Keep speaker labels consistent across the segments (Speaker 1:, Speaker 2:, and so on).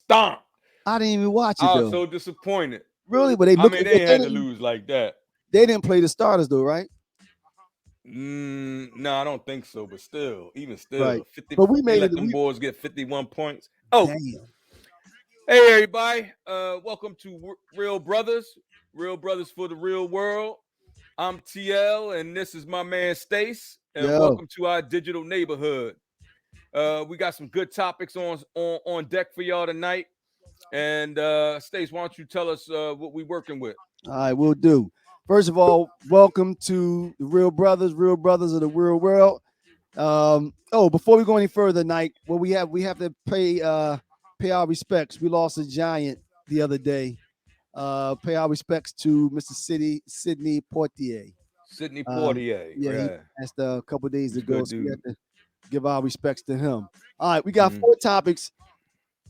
Speaker 1: stomped.
Speaker 2: I didn't even watch it
Speaker 1: I
Speaker 2: though.
Speaker 1: was so disappointed.
Speaker 2: Really? But they
Speaker 1: I
Speaker 2: look.
Speaker 1: mean,
Speaker 2: But
Speaker 1: they had to lose like that.
Speaker 2: They didn't play the starters though, right?
Speaker 1: No, I don't think so. But still, even
Speaker 2: Right.
Speaker 1: still, 50.
Speaker 2: But we
Speaker 1: They
Speaker 2: made
Speaker 1: let
Speaker 2: it.
Speaker 1: them
Speaker 2: We,
Speaker 1: boys get 51 points. Oh,
Speaker 2: damn.
Speaker 1: hey everybody! Welcome to Real Brothers for the real world. I'm TL, and this is my man Stace, and
Speaker 2: Yo.
Speaker 1: welcome to our digital neighborhood. We got some good topics on deck for y'all tonight. And Stace, why don't you tell us what we working with?
Speaker 2: All right, we'll do. First of all, welcome to the Real Brothers of the real world. Before we go any further, Nike, well, we have to pay our respects. We lost a giant the other day. Pay our respects to Mr. Sidney Poitier.
Speaker 1: Sidney Poitier.
Speaker 2: Yeah, he passed a couple of days ago, so we have to give our respects to him. All right, we got 4 topics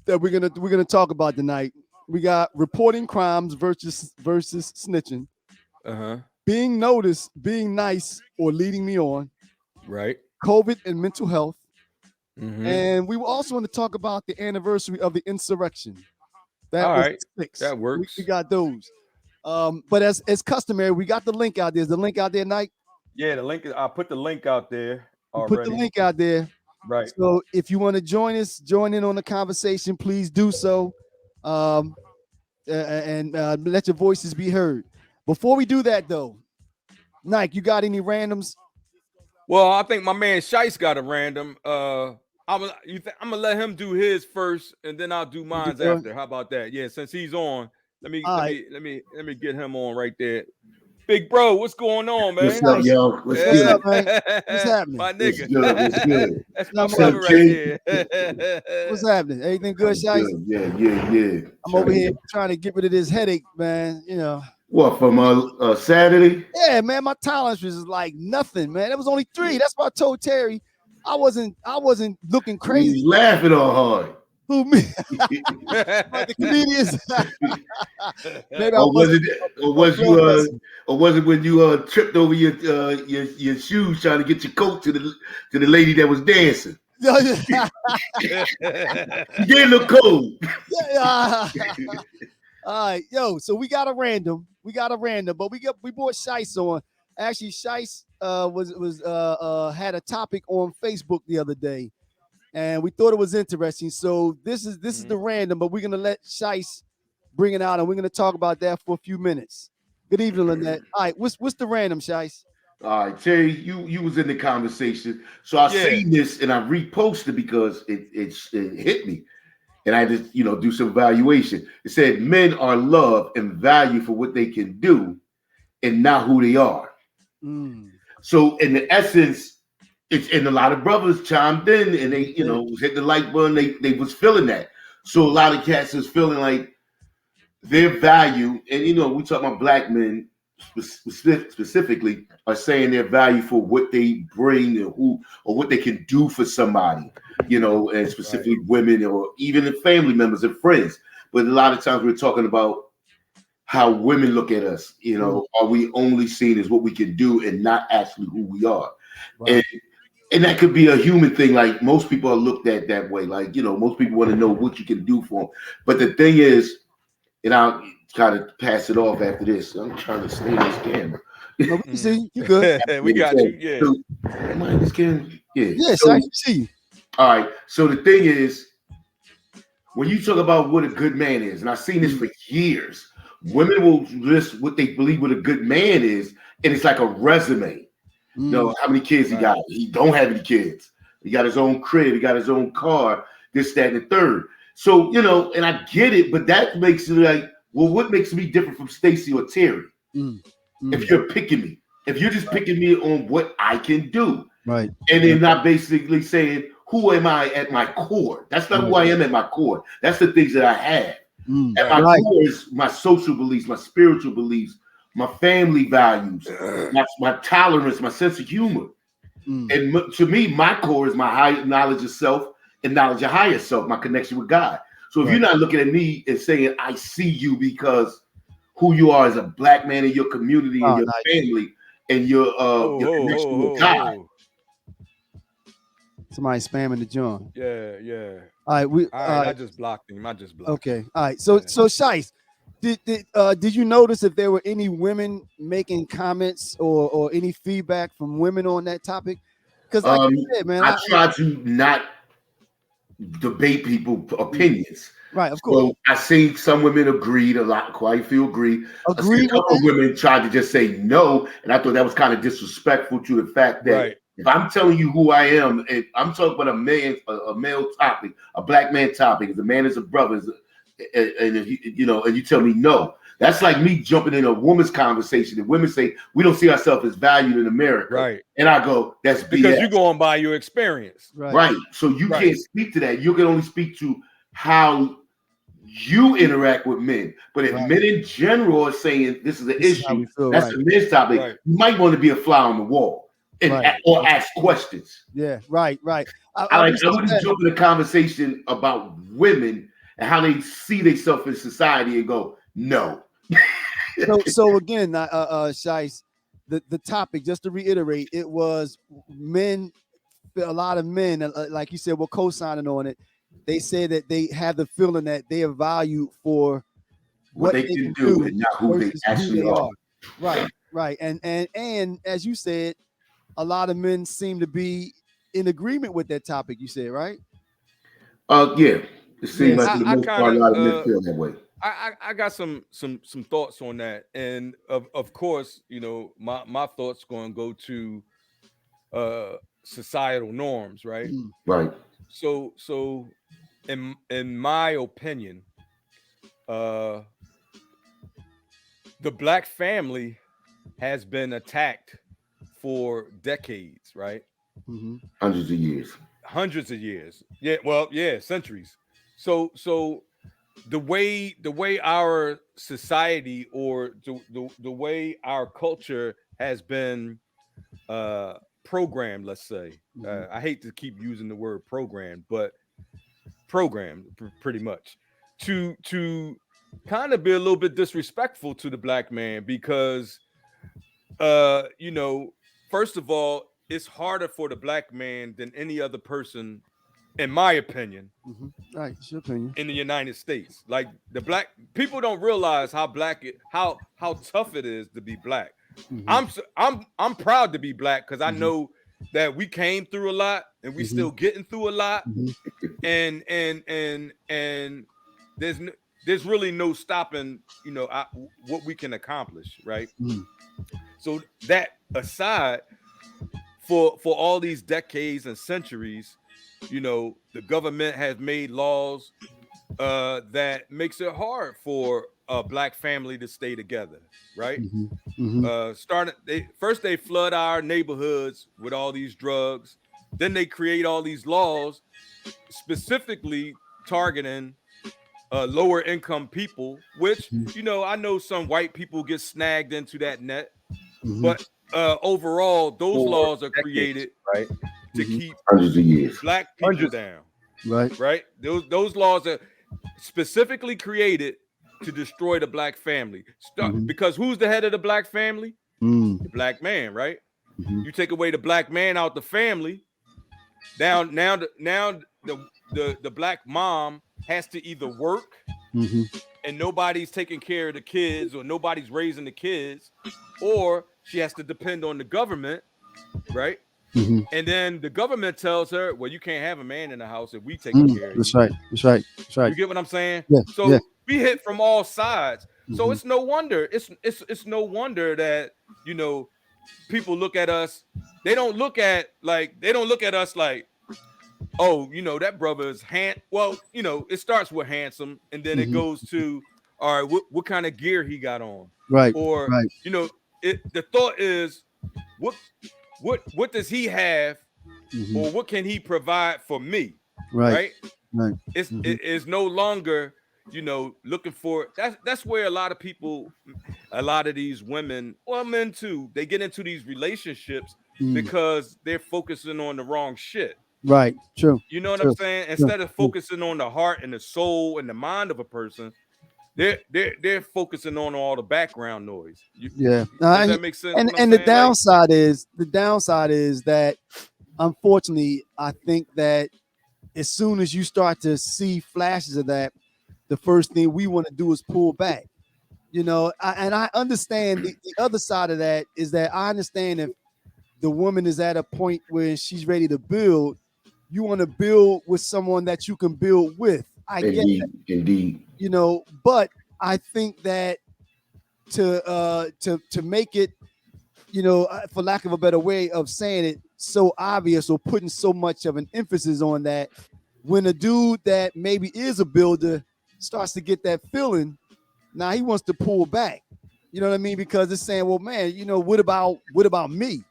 Speaker 2: that we're gonna talk about tonight. We got reporting crimes versus snitching. Being noticed, being nice, or leading me on.
Speaker 1: Right.
Speaker 2: COVID and mental health. And we also want to talk about the anniversary of the insurrection. That was 6.
Speaker 1: That works.
Speaker 2: We got those. But as customary, we got the link out there. Is the link out there, Nike?
Speaker 1: Yeah, the link. I put the link out there already.
Speaker 2: Put the link out there.
Speaker 1: Right.
Speaker 2: So if you want to join in on the conversation, please do so. And let your voices be heard. Before we do that, though, Nike, you got any randoms?
Speaker 1: Well, I think my man Shice got a random. I'm gonna let him do his first, and then I'll do mine after. How about that? Yeah, since he's on, let me get him on right there. Big bro, what's going on, man?
Speaker 3: What's up, yo? What's
Speaker 2: up, man? What's happening?
Speaker 1: My nigga.
Speaker 3: It's good.
Speaker 1: That's my brother right here.
Speaker 2: What's happening? Everything good, Shice?
Speaker 3: Yeah.
Speaker 2: I'm over here trying to get rid of this headache, man. You know.
Speaker 3: What, from Saturday?
Speaker 2: Yeah, man, my tolerance was like nothing, man. It was only 3. That's why I told Terry I wasn't looking crazy.
Speaker 3: You laughing all hard.
Speaker 2: Who, me? The comedians. Maybe
Speaker 3: was it when you tripped over your shoes trying to get your coat to the lady that was dancing? You did look cold.
Speaker 2: All right, so we got a random, but we brought Shice on. Actually, Shice had a topic on Facebook the other day, and we thought it was interesting. So this is the random, but we're gonna let Shice bring it out, and we're gonna talk about that for a few minutes. Good evening, Lynette. All right, what's the random, Shice?
Speaker 3: All right, Terry, you was in the conversation, so I seen this and I reposted because it hit me. And I just, do some evaluation. It said men are loved and valued for what they can do and not who they are. So in the essence, and a lot of brothers chimed in and they, hit the like button. They was feeling that. So a lot of cats is feeling like their value, and we talk about black men specifically are saying their value for what they bring and who or what they can do for somebody. And specifically women or even the family members and friends. But a lot of times we're talking about how women look at us. Are we only seen as what we can do and not actually who we are? Right. And that could be a human thing. Like most people are looked at that way. Like, most people want to know what you can do for them. But the thing is, and I'll kind of pass it off after this. I'm trying to stay in this camera.
Speaker 2: No, we can see you good.
Speaker 1: We got you. Yeah.
Speaker 3: So, am I in this camera? Yeah.
Speaker 2: Yeah, so I can see you.
Speaker 3: All right. So the thing is, when you talk about what a good man is, and I've seen this for years, women will list what they believe what a good man is, and it's like a resume. How many kids he got? He don't have any kids. He got his own crib. He got his own car. This, that, and the third. So and I get it, but that makes it like, well, what makes me different from Stacy or Terry? If you're picking me, if you're just picking me on what I can do,
Speaker 2: right,
Speaker 3: and then not basically saying, who am I at my core? That's not who I am at my core. That's the things that I have. At my core is my social beliefs, my spiritual beliefs, my family values, my tolerance, my sense of humor. And to me, my core is my high knowledge of self and knowledge of higher self, my connection with God. So if you're not looking at me and saying, I see you because who you are as a black man in your community and your family and your connection with God.
Speaker 2: Somebody spamming the joint.
Speaker 1: Yeah.
Speaker 2: All right,
Speaker 1: All right, I just blocked him.
Speaker 2: Okay. All right. So Shice, did you notice if there were any women making comments or any feedback from women on that topic? Because like you said, man,
Speaker 3: I try to not debate people's opinions.
Speaker 2: Right, of course.
Speaker 3: So I see some women agreed a lot, quite a few agreed. I see a couple of women tried to just say no, and I thought that was kind of disrespectful to the fact that if I'm telling you who I am, if I'm talking about a male topic, a black man topic, the man is a brother, and you tell me no. That's like me jumping in a woman's conversation. And women say we don't see ourselves as valued in America,
Speaker 1: right?
Speaker 3: And I go, that's
Speaker 1: because
Speaker 3: BS.
Speaker 1: you're going by your experience,
Speaker 3: right? So you can't speak to that. You can only speak to how you interact with men. But if men in general are saying this is an issue, that's a men's topic. You might want to be a fly on the wall or ask questions.
Speaker 2: Yeah, right.
Speaker 3: I wouldn't jump in a conversation about women and how they see themselves in society and go, no.
Speaker 2: So again, Shice, the topic, just to reiterate, it was men. A lot of men, like you said, were co-signing on it. They said that they have the feeling that they are valued for
Speaker 3: what they can do and not who they actually are.
Speaker 2: Right. And as you said, a lot of men seem to be in agreement with that topic. You said, right?
Speaker 3: Yeah. It seems like for the most part, a lot of men feel that way.
Speaker 1: I got some thoughts on that, and of course, my thoughts going to go to societal norms, right?
Speaker 3: Right.
Speaker 1: So in my opinion, the black family has been attacked for decades, right?
Speaker 3: Hundreds of years.
Speaker 1: Yeah, well, yeah, centuries. So the way our society or the way our culture has been programmed, let's say, I hate to keep using the word program, but programmed pretty much to kind of be a little bit disrespectful to the black man because first of all, it's harder for the black man than any other person, in my opinion.
Speaker 2: Right, it's your opinion.
Speaker 1: In the United States, like the black people don't realize how tough it is to be black. I'm proud to be black because I know that we came through a lot and we still getting through a lot, and there's really no stopping what we can accomplish, right? So that aside, for all these decades and centuries, the government has made laws that makes it hard for a black family to stay together, right? They flood our neighborhoods with all these drugs, then they create all these laws specifically targeting lower income people, which I know some white people get snagged into that net, but overall those laws are created to keep
Speaker 3: hundreds of years
Speaker 1: black people down,
Speaker 2: right?
Speaker 1: Those laws are specifically created to destroy the black family. Because who's the head of the black family? The black man, right? You take away the black man out the family, now the black mom has to either work and nobody's taking care of the kids or nobody's raising the kids, or she has to depend on the government, right? And then the government tells her, well, you can't have a man in the house if we take care of you.
Speaker 2: That's right.
Speaker 1: You get what I'm saying?
Speaker 2: Yeah,
Speaker 1: so we hit from all sides. So it's no wonder. It's no wonder that people look at us. They don't look at us like, oh, that brother is well, it starts with handsome, and then it goes to, all right, what kind of gear he got on,
Speaker 2: right?
Speaker 1: Or the thought is, what does he have, or what can he provide for me, right? It is no longer looking for that's where a lot of these women, well, men too, they get into these relationships because they're focusing on the wrong shit.
Speaker 2: Right. True.
Speaker 1: You know what I'm saying? Instead of focusing on the heart and the soul and the mind of a person, they're focusing on all the background noise. Does that make sense?
Speaker 2: And the downside is that unfortunately, I think that as soon as you start to see flashes of that, the first thing we want to do is pull back. And I understand the other side of that is that I understand if the woman is at a point where she's ready to build, you want to build with someone that you can build with. I get that.
Speaker 3: Indeed.
Speaker 2: But I think that to make it, for lack of a better way of saying it, so obvious or putting so much of an emphasis on that, when a dude that maybe is a builder starts to get that feeling, now he wants to pull back. You know what I mean? Because it's saying, well, man, what about me?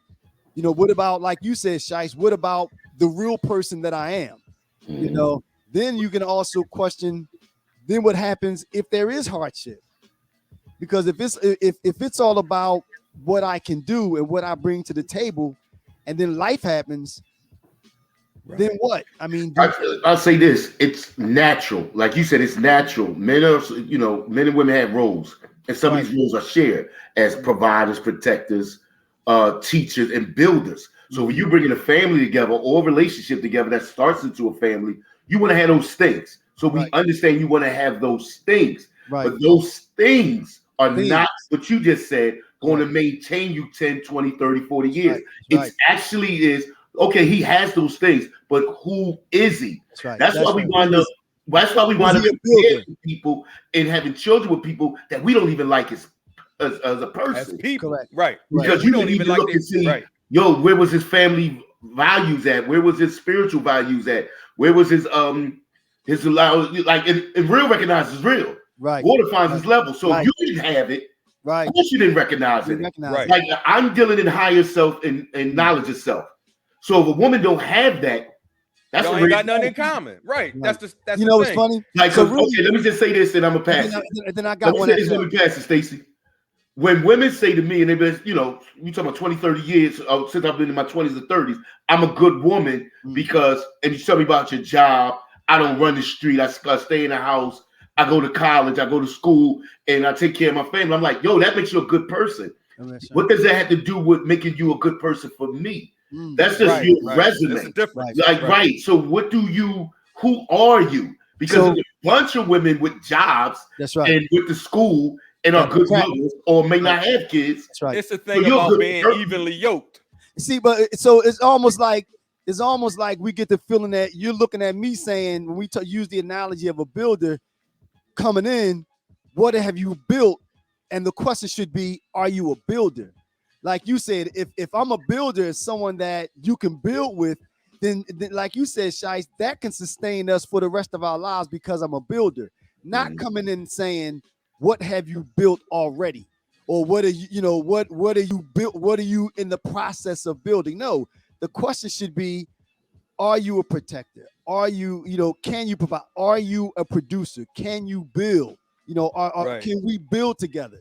Speaker 2: What about, like you said, Shice, what about the real person that I am? Then you can also question, then what happens if there is hardship? Because if it's all about what I can do and what I bring to the table, and then life happens, then what? I mean,
Speaker 3: I'll say this: it's natural, like you said, it's natural. Men and women have roles, and some of these roles are shared as providers, protectors, teachers, and builders. So when you bring in a family together or a relationship together that starts into a family, you want to have those things. So we understand you want to have those things, but those things are not what you just said going to maintain you 10, 20, 30, 40 years. It actually is, okay, he has those things, but who is he? That's why we wind up with people and having children with people that we don't even like as a person.
Speaker 1: As people.
Speaker 2: Correct.
Speaker 1: Right.
Speaker 3: Because you don't even like look and see, yo, where was his family values at? Where was his spiritual values at? Where was his like and real recognizes real. Water finds his level. So if you didn't have it, of course you didn't recognize it. Like I'm dealing in higher self and knowledge of self. So if a woman don't have that, that's
Speaker 1: y'all ain't got nothing in common. Right. That's the
Speaker 2: what's funny?
Speaker 3: Like, so really, okay, let me just say this and I'm gonna pass it.
Speaker 2: Then I got one.
Speaker 3: Let me pass it, Stacey. When women say to me, and they've been, you talking about 20, 30 years since I've been in my 20s and 30s, I'm a good woman because, and you tell me about your job, I don't run the street, I stay in the house, I go to college, I go to school, and I take care of my family. I'm like, yo, that makes you a good person. What does that have to do with making you a good person for me? That's just your resume. So who are you? Because there's a bunch of women with jobs and with the school and are good mothers or may not have kids.
Speaker 2: That's right.
Speaker 1: It's the thing about being evenly yoked.
Speaker 2: See, but so it's almost like we get the feeling that you're looking at me saying, when we use the analogy of a builder coming in, what have you built? And the question should be, are you a builder? Like you said, if I'm a builder, someone that you can build with, then like you said, Shice, that can sustain us for the rest of our lives because I'm a builder. Not coming in saying, what have you built already? Or what are you, what are you built? What are you in the process of building? No, the question should be, are you a protector? Are you, can you provide? Are you a producer? Can you build? Can we build together?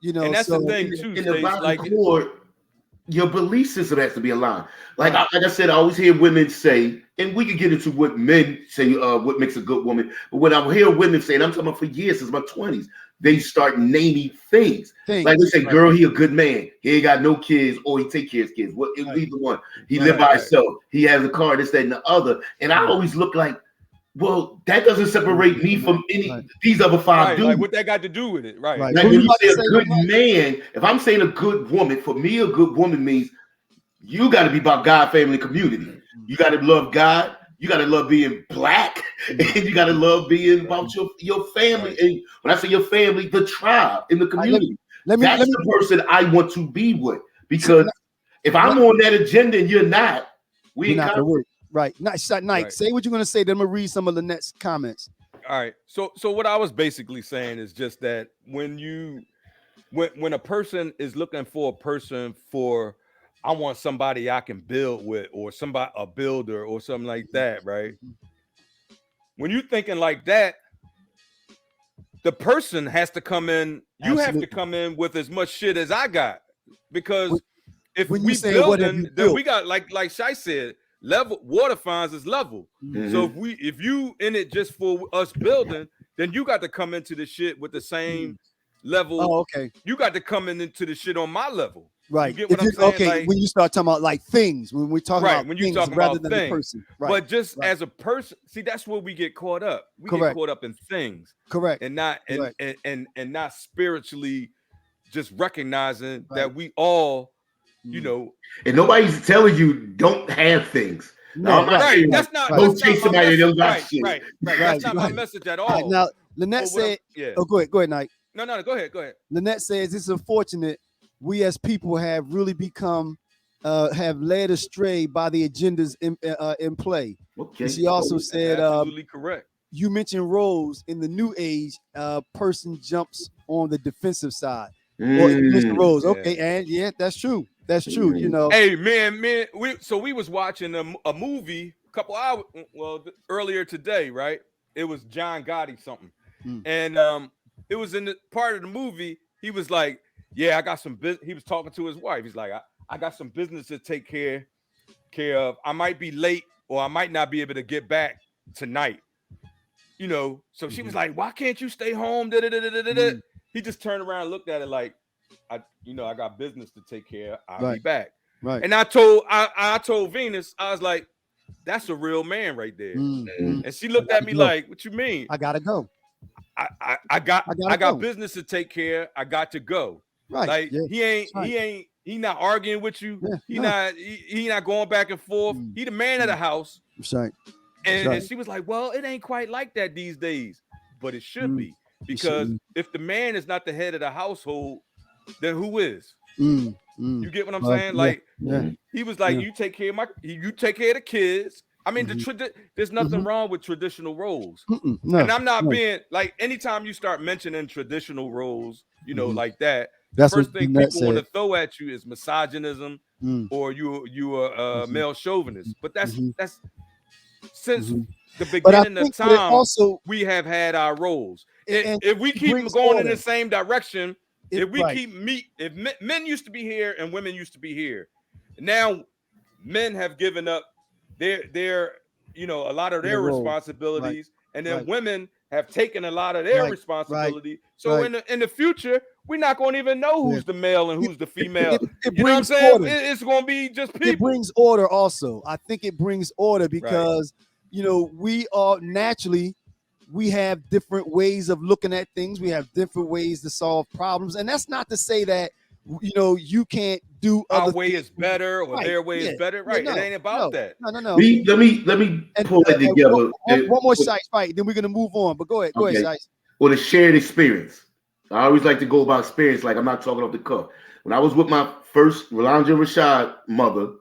Speaker 1: And that's the thing too.
Speaker 3: In the bottom core, your belief system has to be aligned. Like I said, I always hear women say, and we can get into what men say, what makes a good woman. But when I hear women say, and I'm talking about for years, since my 20s, they start naming things. Like they say, girl, he a good man. He ain't got no kids, or he take care of his kids. What either one. He live by himself. He has a car, this, that, and the other. And I always look like, well, that doesn't separate me from these other five dudes.
Speaker 1: Like what that got to do with it, right?
Speaker 3: Like when you say a good man, if I'm saying a good woman, for me, a good woman means you got to be about God, family, community. You got to love God. You got to love being black, and you got to love being about your family. And when I say your family, the tribe in the community. That's the person I want to be with. Because if I'm on that agenda and you're not, we ain't
Speaker 2: not gonna work. Right. Nice. Say what you're gonna say. Then I'm gonna read some of the next comments.
Speaker 1: All right. So what I was basically saying is just that when a person is looking for a person for, I want somebody I can build with, or a builder or something like that, right? When you're thinking like that, the person has to come in. You have to come in with as much shit as I got, because if we building, then we got like Shai said, level. Water finds its level. So if you in it just for us building, then you got to come into the shit with the same level.
Speaker 2: Oh, okay.
Speaker 1: You got to come into the shit on my level.
Speaker 2: Right.
Speaker 1: You get what I'm saying?
Speaker 2: Okay,
Speaker 1: like,
Speaker 2: when you start talking about like things, when we're talking
Speaker 1: right,
Speaker 2: about
Speaker 1: when you're
Speaker 2: things
Speaker 1: talking
Speaker 2: rather
Speaker 1: about
Speaker 2: than the
Speaker 1: things.
Speaker 2: person. Right.
Speaker 1: But just
Speaker 2: right.
Speaker 1: as a person, see, that's where we get caught up. We
Speaker 2: Correct.
Speaker 1: get caught up in things.
Speaker 2: Correct.
Speaker 1: And not
Speaker 2: Correct.
Speaker 1: and not spiritually just recognizing
Speaker 2: Right.
Speaker 1: that we all, you know.
Speaker 3: And nobody's telling you don't have things.
Speaker 2: No,
Speaker 1: Right. That's not
Speaker 3: don't chase somebody that don't got
Speaker 1: right,
Speaker 3: shit.
Speaker 1: right. That's not my message at all.
Speaker 2: Now, Lynette said, oh, go ahead, Nike.
Speaker 1: No, go ahead.
Speaker 2: Lynette says it's unfortunate we as people have really become have led astray by the agendas in play.
Speaker 3: Okay.
Speaker 2: And she also said,
Speaker 1: absolutely correct.
Speaker 2: You mentioned roles in the new age. Person jumps on the defensive side. Well, Mr. Rose, okay, and yeah, that's true. That's true. You know.
Speaker 1: Hey, man, we was watching a movie a couple hours, earlier today, right? It was John Gotti something, and it was in the part of the movie. He was like, "Yeah, I got some business." He was talking to his wife. He's like, "I got some business to take care of. I might be late, or I might not be able to get back tonight." You know, so she was like, "Why can't you stay home?" He just turned around and looked at it like, I got business to take care of. I'll be back.
Speaker 2: Right.
Speaker 1: And I told Venus, I was like, that's a real man right there. And she looked at me like, what you mean?
Speaker 2: I gotta go.
Speaker 1: I got business to take care of. I got to go.
Speaker 2: Right.
Speaker 1: Like he not arguing with you.
Speaker 2: Yeah,
Speaker 1: he not going back and forth. He the man of the house.
Speaker 2: That's right.
Speaker 1: And she was like, well, it ain't quite like that these days, but it should be, because if the man is not the head of the household, then who is? You get what I'm saying? Like, he was like, you take care of the kids. I mean, there's nothing wrong with traditional roles.
Speaker 2: No,
Speaker 1: and I'm not being like, anytime you start mentioning traditional roles, like that, that's first thing people want to throw at you is misogynism, or you are a male chauvinist. But that's since the beginning of time, we have had our roles. If we keep going in the same direction, if men used to be here and women used to be here, now men have given up their a lot of their responsibilities, and then women have taken a lot of their responsibility. So in the future, we're not going to even know who's the male and who's the female. You know what I'm saying? It's going to be just people.
Speaker 2: It brings order also. I think it brings order because, we are naturally, we have different ways of looking at things. We have different ways to solve problems. And that's not to say that, you can't do
Speaker 1: our way is better or their way is better. Right.
Speaker 2: No,
Speaker 1: it ain't about that.
Speaker 2: No.
Speaker 3: Let me pull it together.
Speaker 2: One more Shice, right? Then we're going to move on. But go ahead, Shice.
Speaker 3: Well, the shared experience. I always like to go about experience, like I'm not talking off the cuff. When I was with my first Rolanda Rashad mother,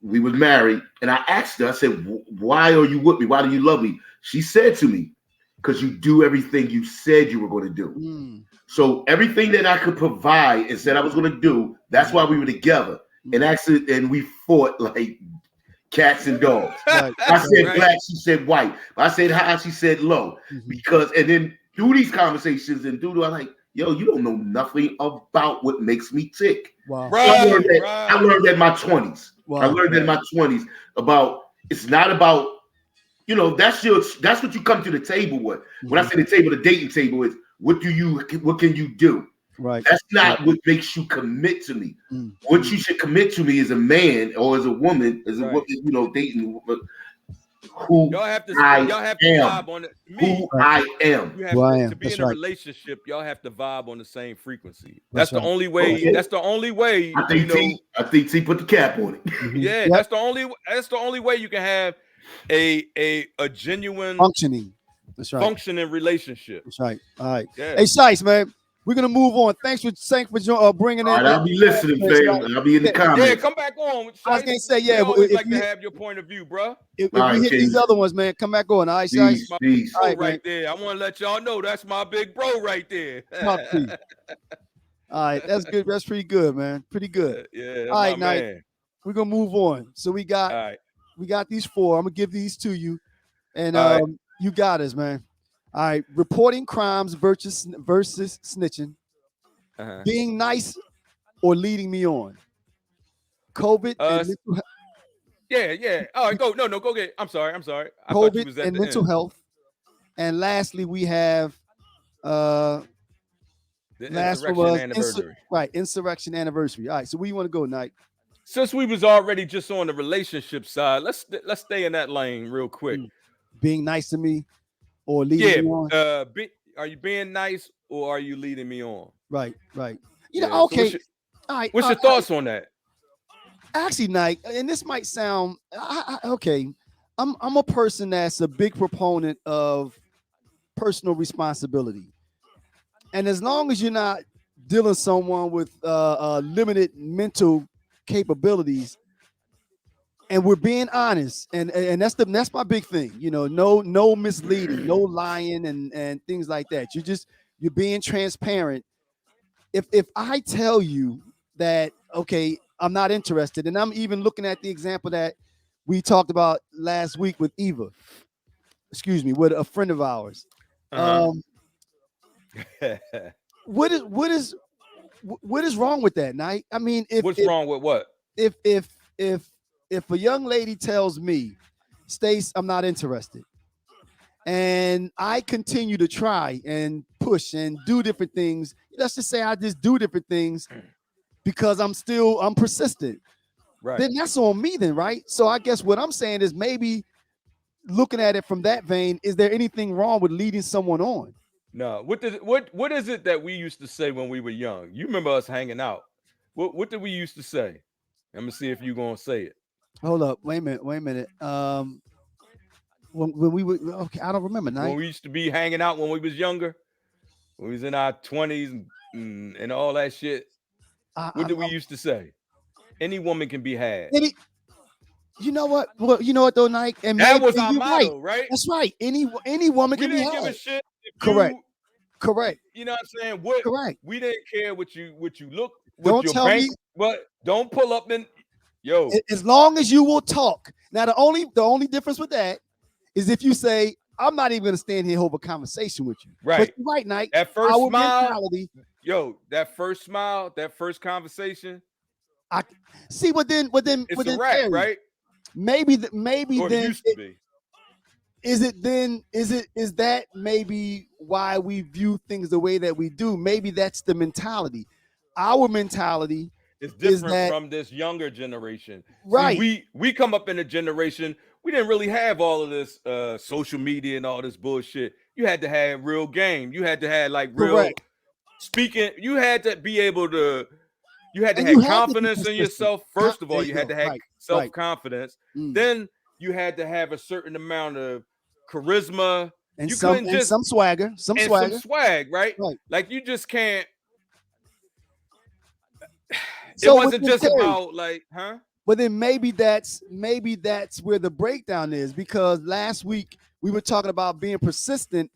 Speaker 3: we was married, and I asked her, I said, why are you with me? Why do you love me? She said to me, because you do everything you said you were going to do. So everything that I could provide and said I was going to do, that's why we were together. And we fought like cats and dogs. I said black, she said white. I said high, she said low. Because, and then through these conversations and I'm like, yo, you don't know nothing about what makes me tick.
Speaker 2: Wow.
Speaker 3: I learned that in my 20s. Wow. I learned that in my 20s about, it's not about, that's what you come to the table with. When I say the table, the dating table is what can you do?
Speaker 2: Right.
Speaker 3: That's not what makes you commit to me. What you should commit to me as a man or as a woman, as a woman, dating who
Speaker 1: y'all have to
Speaker 3: vibe
Speaker 1: on
Speaker 3: who I am.
Speaker 1: You have to be in a relationship, y'all have to vibe on the same frequency. That's the only way. Okay. That's the only way.
Speaker 3: I think T put the cap on it.
Speaker 1: Yeah, that's the only way you can have a genuine functioning relationship.
Speaker 2: That's right. All right. Yeah. Hey, Shice, man. We're gonna move on. Thanks for bringing in.
Speaker 3: All right, I'll be listening, fam. I'll be in the comments.
Speaker 1: Yeah, come back on.
Speaker 2: I was gonna say,
Speaker 1: I always like to have your point of view, bro.
Speaker 2: If we hit these other ones, man, come back on. All right, Shice.
Speaker 1: All right, there. I want to let y'all know that's my big bro right there.
Speaker 2: All right, that's good. That's pretty good, man. Pretty good.
Speaker 1: Yeah.
Speaker 2: All right, Knight. We're gonna move on. So we got these four. I'm gonna give these to you, and you got us, man. All right, reporting crimes versus snitching, being nice or leading me on, COVID.
Speaker 1: Yeah. All right, go. No, go get. I'm sorry.
Speaker 2: COVID and mental health, and lastly we have
Speaker 1: the The
Speaker 2: Last one
Speaker 1: Insurrection
Speaker 2: was
Speaker 1: Anniversary.
Speaker 2: Insurrection Anniversary. All right, so where you want to go, Nike?
Speaker 1: Since we was already just on the relationship side, let's stay in that lane real quick.
Speaker 2: Being nice to me or leading me on.
Speaker 1: Are you being nice or are you leading me on?
Speaker 2: Right. You
Speaker 1: Yeah,
Speaker 2: know, okay.
Speaker 1: So
Speaker 2: all right.
Speaker 1: What's your thoughts on that?
Speaker 2: Actually, Nike, and this might sound okay. I'm a person that's a big proponent of personal responsibility, and as long as you're not dealing with someone with limited mental capabilities, and we're being honest, and that's my big thing. You know, no misleading, no lying, and things like that. You're being transparent. If I tell you that, okay, I'm not interested, and I'm even looking at the example that we talked about last week with Eva, with a friend of ours. What is wrong with that, Night? I mean,
Speaker 1: what's wrong with what?
Speaker 2: If a young lady tells me, Stace, I'm not interested, and I continue to try and push and do different things, let's just say I just do different things because I'm persistent,
Speaker 1: right?
Speaker 2: Then that's on me then, right? So I guess what I'm saying is maybe looking at it from that vein, is there anything wrong with leading someone on?
Speaker 1: No. What is it that we used to say when we were young? You remember us hanging out. What did we used to say? I'm gonna see if you're gonna say it.
Speaker 2: Hold up, wait a minute. When we were okay, I don't remember.
Speaker 1: When we used to be hanging out when we was younger, when we was in our 20s and all that shit. What did we used to say? Any woman can be had.
Speaker 2: You know what? Well, you know what though, Nike, and
Speaker 1: that was our motto, right?
Speaker 2: That's right. Any woman can be had.
Speaker 1: We didn't give a shit.
Speaker 2: Correct.
Speaker 1: You know what I'm saying?
Speaker 2: Correct.
Speaker 1: We didn't care what you look.
Speaker 2: Don't tell me.
Speaker 1: But don't pull up in. Yo.
Speaker 2: As long as you will talk. Now the only difference with that is if you say, I'm not even gonna stand here and hold a conversation with you.
Speaker 1: Right.
Speaker 2: But you're right, Nike.
Speaker 1: That first smile. That first smile, that first conversation.
Speaker 2: I see, but then
Speaker 1: it's a wrap, right?
Speaker 2: Maybe then
Speaker 1: used to be.
Speaker 2: Is that maybe why we view things the way that we do? Maybe that's the mentality. Our mentality
Speaker 1: is different from this younger generation.
Speaker 2: Right.
Speaker 1: See, we come up in a generation, we didn't really have all of this social media and all this bullshit. You had to have real game. You had to have like real speaking. You had to be able to, you had to have confidence in yourself. First of all, you had to have self-confidence. Then you had to have a certain amount of charisma.
Speaker 2: And some swagger.
Speaker 1: Some swag, right? Like you just can't. It wasn't just about like, huh?
Speaker 2: But then maybe that's where the breakdown is, because last week we were talking about being persistent,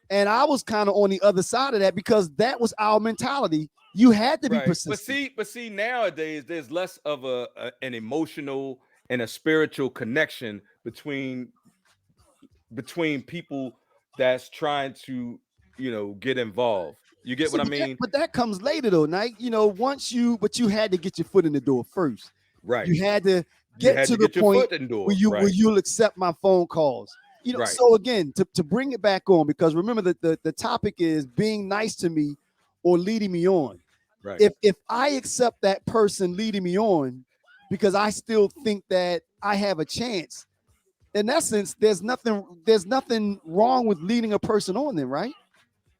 Speaker 2: and I was kind of on the other side of that because that was our mentality. You had to be persistent.
Speaker 1: But see, nowadays there's less of an emotional and a spiritual connection between people that's trying to, get involved. You get what I mean?
Speaker 2: But that comes later though, Nike. But you had to get your foot in the door first.
Speaker 1: Right.
Speaker 2: You had to get to the point where you'll accept my phone calls. So again, to bring it back on, because remember that the topic is being nice to me or leading me on.
Speaker 1: Right.
Speaker 2: If I accept that person leading me on because I still think that I have a chance, in essence, there's nothing wrong with leading a person on then, right?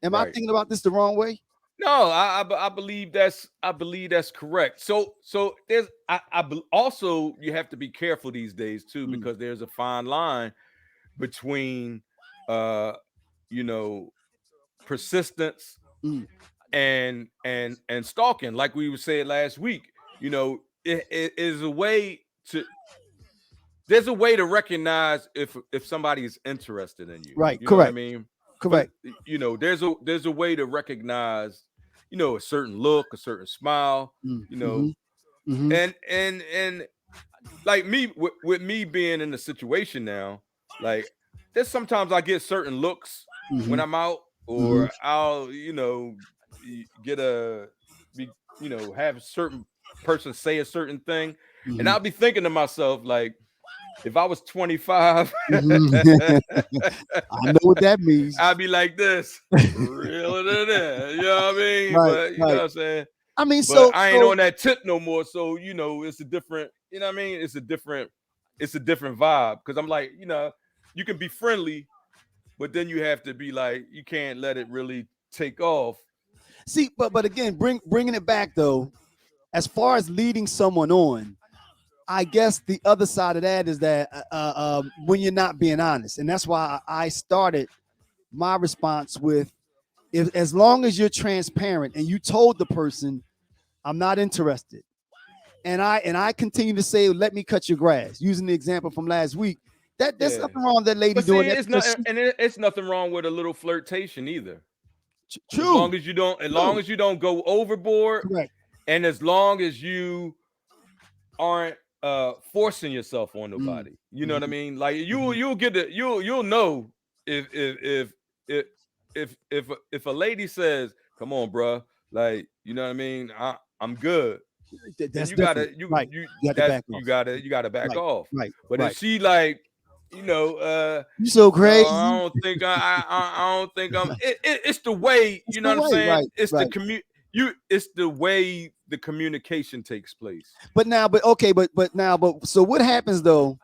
Speaker 2: Am I thinking about this the wrong way?
Speaker 1: No, I believe that's correct. So there's also you have to be careful these days too, because there's a fine line between persistence and stalking. Like we were saying last week, it is a way to. There's a way to recognize if somebody is interested in you.
Speaker 2: Right.
Speaker 1: You
Speaker 2: correct.
Speaker 1: Know what I mean?
Speaker 2: Correct.
Speaker 1: But, there's a way to recognize, a certain look, a certain smile, and like me with me being in the situation now, like there's sometimes I get certain looks when I'm out, or I'll have a certain person say a certain thing, and I'll be thinking to myself like, If I was 25,
Speaker 2: I know what that means.
Speaker 1: I'd be like this, reeling it in. You know what I mean?
Speaker 2: Right,
Speaker 1: But you know what I'm saying?
Speaker 2: I mean,
Speaker 1: But I ain't on that tip no more. So, you know, it's a different, you know what I mean? It's a different vibe. Cause I'm like, you know, you can be friendly, but then you have to be like, you can't let it really take off.
Speaker 2: See, but again, bringing it back though, as far as leading someone on, I guess the other side of that is that when you're not being honest, and that's why I started my response with, as long as you're transparent and you told the person, I'm not interested, and I continue to say, let me cut your grass, using the example from last week. There's nothing wrong with that lady doing that.
Speaker 1: It's not, and it's nothing wrong with a little flirtation either.
Speaker 2: True.
Speaker 1: As long as you don't go overboard.
Speaker 2: Correct.
Speaker 1: And as long as you aren't forcing yourself on nobody, you know what I mean? Like you'll get it, you'll know if a lady says, "Come on, bro," like, you know what I mean? I'm good.
Speaker 2: That's
Speaker 1: you
Speaker 2: gotta back
Speaker 1: off.
Speaker 2: Right.
Speaker 1: But if she like, you know,
Speaker 2: you so crazy.
Speaker 1: No, I don't think I don't think I'm. It's the way, you know what I'm saying?
Speaker 2: Right,
Speaker 1: it's the it's the way the communication takes place.
Speaker 2: But so what happens though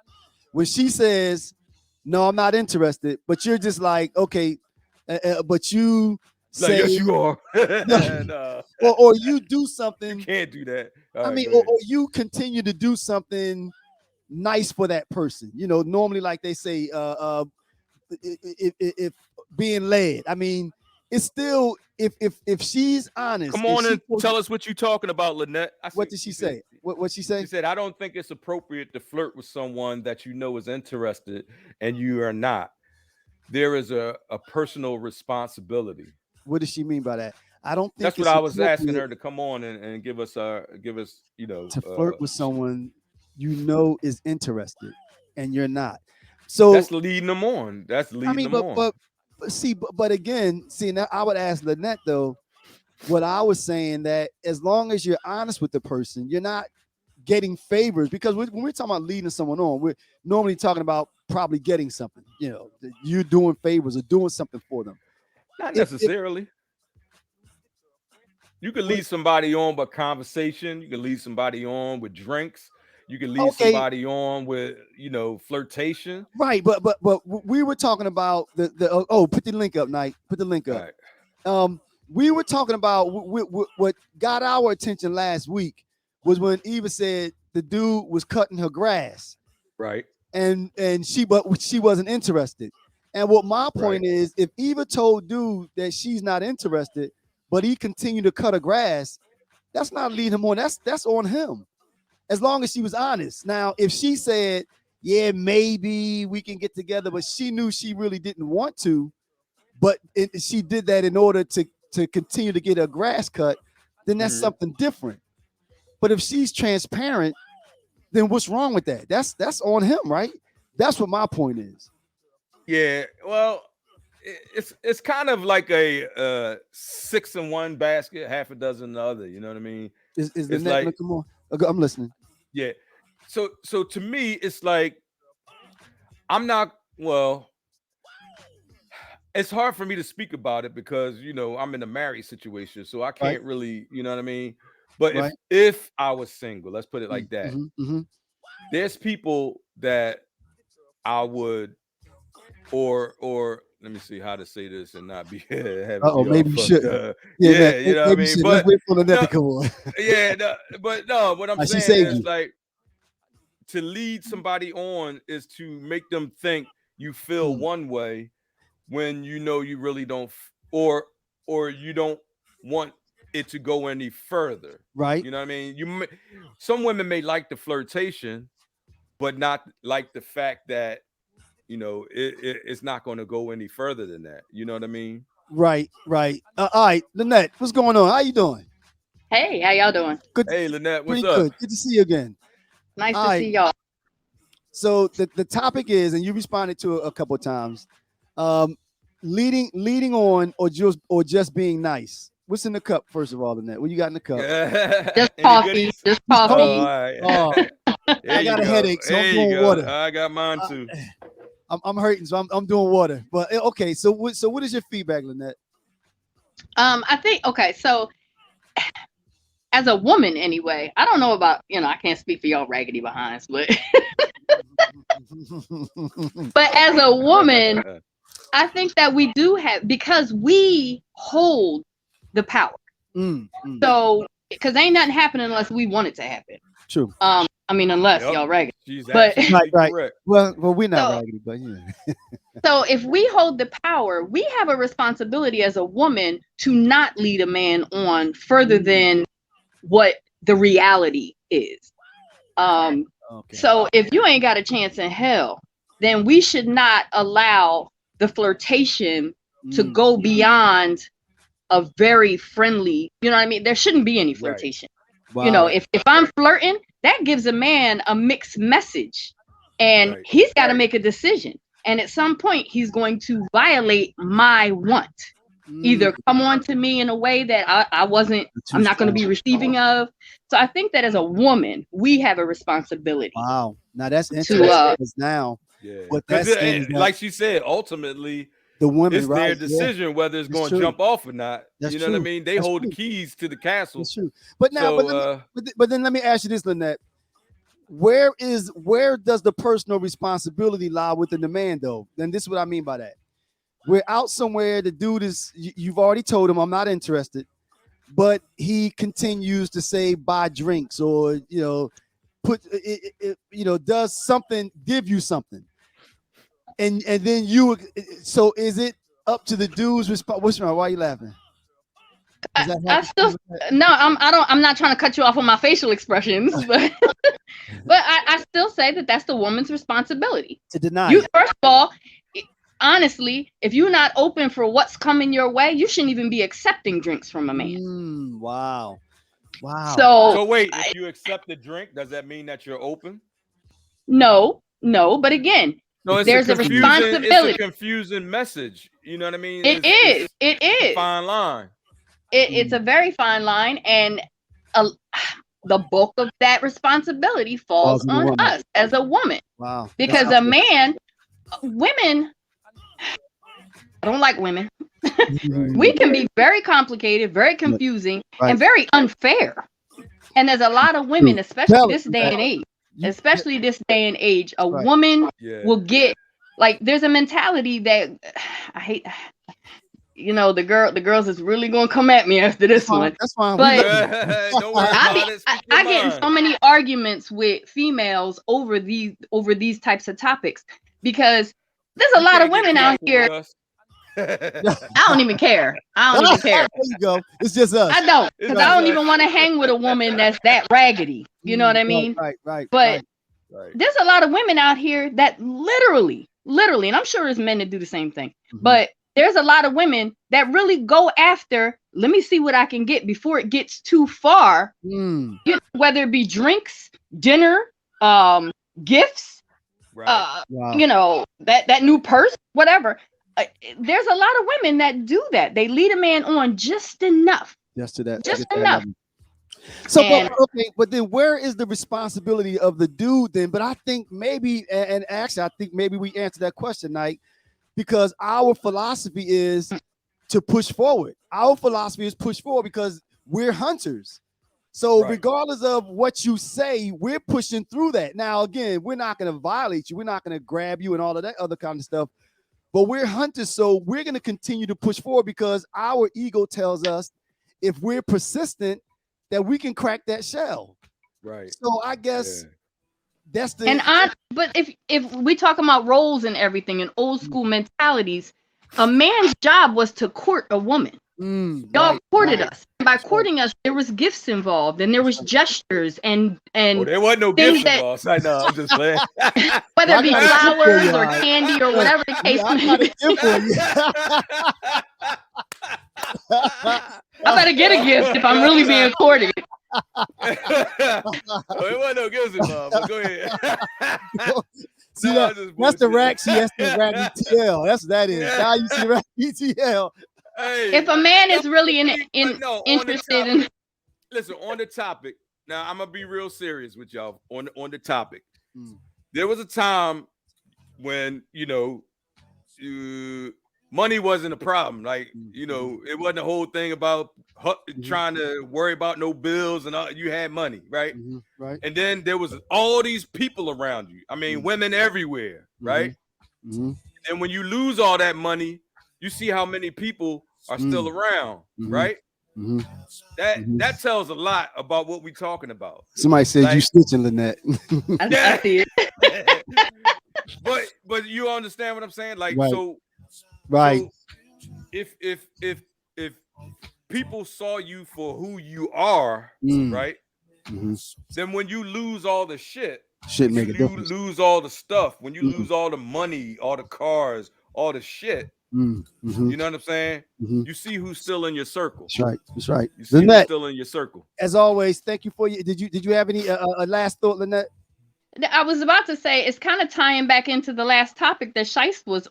Speaker 2: when she says, "No, I'm not interested," but you're just like, okay, but you say,
Speaker 1: like, yes, you are.
Speaker 2: No. or you do something.
Speaker 1: You can't do that.
Speaker 2: I mean, or you continue to do something nice for that person. You know, normally, like they say, if being led. I mean, it's still, if she's honest.
Speaker 1: Come on and tell us what you're talking about, Lynette.
Speaker 2: What did she say? What she say?
Speaker 1: She said, I don't think it's appropriate to flirt with someone that you know is interested and you are not. There is a personal responsibility.
Speaker 2: What does she mean by that? I don't think
Speaker 1: that's what I was asking her to come on and give us, you know,
Speaker 2: to flirt with someone you know is interested and you're not. So
Speaker 1: that's leading them on. That's leading them on.
Speaker 2: But again, now I would ask Lynette though, what I was saying, that as long as you're honest with the person, you're not getting favors, because when we're talking about leading someone on, we're normally talking about probably getting something, you know, you're doing favors or doing something for them.
Speaker 1: Not necessarily. You can lead somebody on by conversation. You can lead somebody on with drinks. You can lead somebody on with, you know, flirtation.
Speaker 2: Right, but we were talking about the put the link up, Knight. Put the link up. Right. We were talking about what got our attention last week was when Eva said the dude was cutting her grass.
Speaker 1: Right.
Speaker 2: And she wasn't interested. And what my point is, if Eva told dude that she's not interested, but he continued to cut her grass, that's not leading him on. That's on him. As long as she was honest. Now, if she said, yeah, maybe we can get together, but she knew she really didn't want to, but she did that in order to continue to get her grass cut, then that's something different. But if she's transparent, then what's wrong with that? That's on him, right? That's what my point is.
Speaker 1: Yeah, well, it's kind of like a 6 in one basket, half a dozen in the other. You know what I mean?
Speaker 2: Is the net looking more? I'm listening.
Speaker 1: Yeah. So to me, it's like it's hard for me to speak about it because, you know, I'm in a married situation, so I can't really, you know what I mean? But if I was single, let's put it like that. There's people that I would, or let me see how to say this and not be
Speaker 2: maybe you should.
Speaker 1: Yeah, you know what I mean? But
Speaker 2: let's wait for the net to come on.
Speaker 1: What I'm saying is, like, to lead somebody on is to make them think you feel one way when you know you really don't, or you don't want it to go any further.
Speaker 2: Right.
Speaker 1: You know what I mean? Some women may like the flirtation, but not like the fact that, you know, it's not going to go any further than that. You know what I mean?
Speaker 2: Right. All right, Lynette, what's going on? How you doing?
Speaker 4: Hey, how y'all doing?
Speaker 1: Good. Hey, Lynette, what's up?
Speaker 2: Good to see you again.
Speaker 4: Nice to see y'all.
Speaker 2: So the topic is, and you responded to it a couple of times, leading on or just being nice. What's in the cup, first of all, Lynette? What you got in the cup?
Speaker 4: Just coffee. Just coffee.
Speaker 1: Oh, all right.
Speaker 2: I got a headache, so I'm doing water.
Speaker 1: I got mine too.
Speaker 2: I'm hurting, so I'm doing water. But okay, so what is your feedback, Lynette?
Speaker 4: I think okay, so as a woman anyway, I don't know about, I can't speak for y'all raggedy behinds, but but as a woman, I think that we do have, because we hold the power. So because ain't nothing happening unless we want it to happen.
Speaker 2: True.
Speaker 4: I mean, unless y'all raggedy.
Speaker 1: But
Speaker 2: right. Well, we're not raggedy, but yeah.
Speaker 4: So if we hold the power, we have a responsibility as a woman to not lead a man on further than what the reality is. So if you ain't got a chance in hell, then we should not allow the flirtation to go beyond a very friendly, you know what I mean? There shouldn't be any flirtation. Right. Wow. If I'm flirting, that gives a man a mixed message, and he's got to make a decision. And at some point, he's going to violate my want. Either come on to me in a way that I'm not going to be receiving of. So I think that as a woman, we have a responsibility.
Speaker 2: Wow. Now that's interesting. Now,
Speaker 1: what that's like she said, ultimately, the women, it's their decision whether it's going to jump off or not. That's what I mean? They hold the keys to the castle.
Speaker 2: That's true. But now, but then let me ask you this, Lynette. Where does the personal responsibility lie within the man, though? Then this is what I mean by that. We're out somewhere. The dude is, you've already told him, I'm not interested, but he continues to say, buy drinks or, does something, give you something. And then so is it up to the dude's response? What's wrong? Why are you laughing?
Speaker 4: I'm not trying to cut you off on my facial expressions, but I still say that that's the woman's responsibility
Speaker 2: to deny.
Speaker 4: You first of all, honestly, if you're not open for what's coming your way, you shouldn't even be accepting drinks from a man.
Speaker 2: Wow.
Speaker 1: So wait, if you accept the drink, does that mean that you're open?
Speaker 4: No, but again, there's a responsibility.
Speaker 1: It's a confusing message. You know what I mean?
Speaker 4: It is
Speaker 1: a fine line.
Speaker 4: It's a very fine line, and the bulk of that responsibility falls on us as a woman.
Speaker 2: Wow.
Speaker 4: Because women, I don't like women. We can be very complicated, very confusing, and very unfair. And there's a lot of women, especially this day and age, a woman will get, like, there's a mentality that I hate. The girls is really gonna come at me after this one.
Speaker 2: That's fine.
Speaker 4: But I get in so many arguments with females over these types of topics, because there's a lot of women out here. I don't even care.
Speaker 2: There you go. It's just us.
Speaker 4: I don't, because I don't even want to hang with a woman that's that raggedy. You know what I mean?
Speaker 2: Right.
Speaker 4: But there's a lot of women out here that literally, and I'm sure there's men that do the same thing. But there's a lot of women that really go after, let me see what I can get before it gets too far. Whether it be drinks, dinner, gifts, that new purse, whatever. There's a lot of women that do that. They lead a man on just enough.
Speaker 2: Just to that.
Speaker 4: Just enough.
Speaker 2: So, but then where is the responsibility of the dude then? But I think maybe, and actually, I think maybe we answered that question, Nike, because our philosophy is to push forward. Our philosophy is push forward because we're hunters. So regardless of what you say, we're pushing through that. Now, again, we're not going to violate you. We're not going to grab you and all of that other kind of stuff. But we're hunters, so we're going to continue to push forward because our ego tells us if we're persistent that we can crack that shell.
Speaker 1: Right.
Speaker 2: So I guess that's the.
Speaker 4: But if we talk about roles and everything and old school mentalities, a man's job was to court a woman. Y'all courted us. And by courting us, there was gifts involved, and there was gestures and
Speaker 1: there wasn't no gifts involved. I know, I'm just saying.
Speaker 4: Whether it be flowers or candy or whatever the case may be. I better get a gift if I'm really being courted.
Speaker 1: There wasn't no gifts involved, but go ahead.
Speaker 2: See, that's the rack. See, that's the rack ETL. That's what that is. Now you see rack ETL.
Speaker 1: Hey,
Speaker 4: if a man is really interested in,
Speaker 1: listen, on the topic, Now I'm gonna be real serious with y'all on the topic.
Speaker 2: Mm.
Speaker 1: There was a time when money wasn't a problem. Like it wasn't the whole thing about trying to worry about no bills and all. You had money, right?
Speaker 2: Right.
Speaker 1: And then there was all these people around you. I mean, women everywhere, right? And when you lose all that money, you see how many people are still around, right? That tells a lot about what we're talking about.
Speaker 2: Somebody said you snitching, Lynette.
Speaker 4: I see it.
Speaker 1: but you understand what I'm saying? Like so if people saw you for who you are, right? Then when you lose all the shit
Speaker 2: make a difference.
Speaker 1: Lose all the stuff, when you lose all the money, all the cars, all the shit, you know what I'm saying? You see who's still in your circle.
Speaker 2: That's right. That's right.
Speaker 1: You see who's still in your circle.
Speaker 2: As always, thank you for you. Did you have any last thought, Lynette?
Speaker 4: I was about to say it's kind of tying back into the last topic that Shice was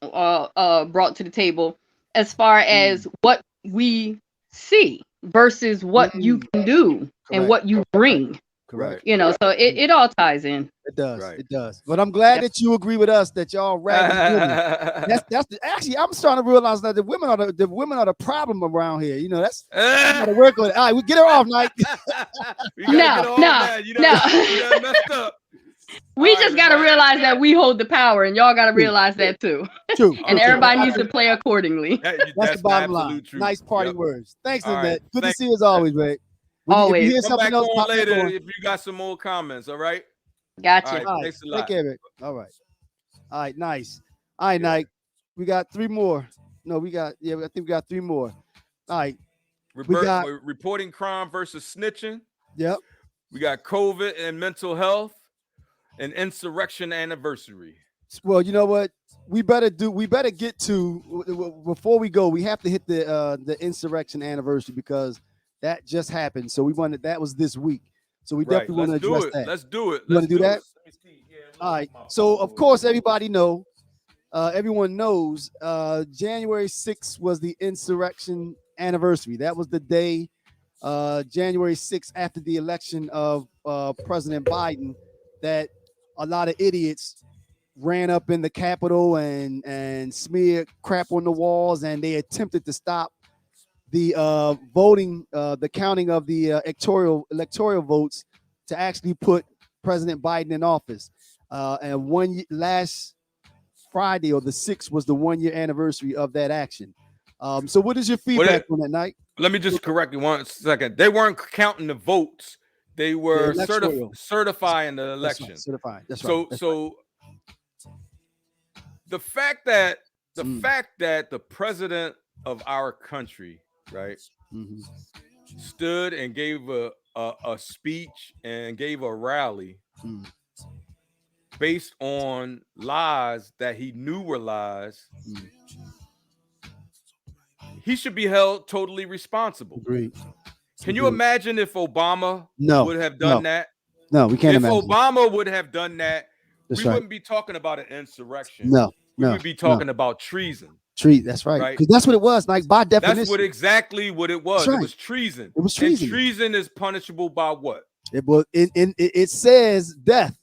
Speaker 4: brought to the table, as far as what we see versus what you can do and what you bring.
Speaker 2: Correct.
Speaker 4: So it all ties in.
Speaker 2: It does. Right. It does. But I'm glad that you agree with us that y'all raggedy women. Actually, I'm starting to realize that the women are the problem around here. That's gotta work on it. All right, we get her off, Nike.
Speaker 4: No.
Speaker 1: Messed up.
Speaker 4: We just got to realize that we hold the power, and y'all got to realize that too.
Speaker 2: True.
Speaker 4: And everybody needs to play accordingly.
Speaker 2: That's the bottom line.
Speaker 1: Truth.
Speaker 2: Nice party words. Thanks, Lynette.
Speaker 1: Right.
Speaker 2: Good to see you as always, man.
Speaker 4: Always.
Speaker 2: If you hear
Speaker 1: Come
Speaker 2: something
Speaker 1: back
Speaker 2: else,
Speaker 1: on later if you got some more comments. All right.
Speaker 4: Gotcha.
Speaker 1: All right, thanks a lot.
Speaker 2: Take care of it. All right. All right. Nice. All right, Nike. We got 3 more. No, I think we got 3 more. All right.
Speaker 1: Reporting crime versus snitching.
Speaker 2: Yep.
Speaker 1: We got COVID and mental health and Insurrection Anniversary.
Speaker 2: Well, you know what? We better get to, before we go, we have to hit the Insurrection Anniversary because that just happened. So that was this week. So we definitely want to address that.
Speaker 1: Let's do it.
Speaker 2: You want to do that? All right. So of course, everyone knows January 6th was the Insurrection Anniversary. That was the day, January 6th, after the election of President Biden, that a lot of idiots ran up in the Capitol and smeared crap on the walls, and they attempted to stop the voting, the counting of the electoral votes to actually put President Biden in office. And last Friday, or the 6th, was the 1-year anniversary of that action. So what is your feedback on that, Night?
Speaker 1: Let me just correct you 1 second. They weren't counting the votes. They were certifying the election.
Speaker 2: That's right.
Speaker 1: So the fact that the president of our country, right, stood and gave a speech and gave a rally based on lies that he knew were lies, he should be held totally responsible.
Speaker 2: Agreed.
Speaker 1: Can you imagine if Obama would have done that?
Speaker 2: No, we can't imagine.
Speaker 1: If Obama would have done that, we wouldn't be talking about an insurrection. We would be talking about treason.
Speaker 2: That's right. Because that's what it was, like, by definition.
Speaker 1: That's exactly what it was. Right. It was treason.
Speaker 2: It was treason.
Speaker 1: And treason is punishable by what?
Speaker 2: It says death.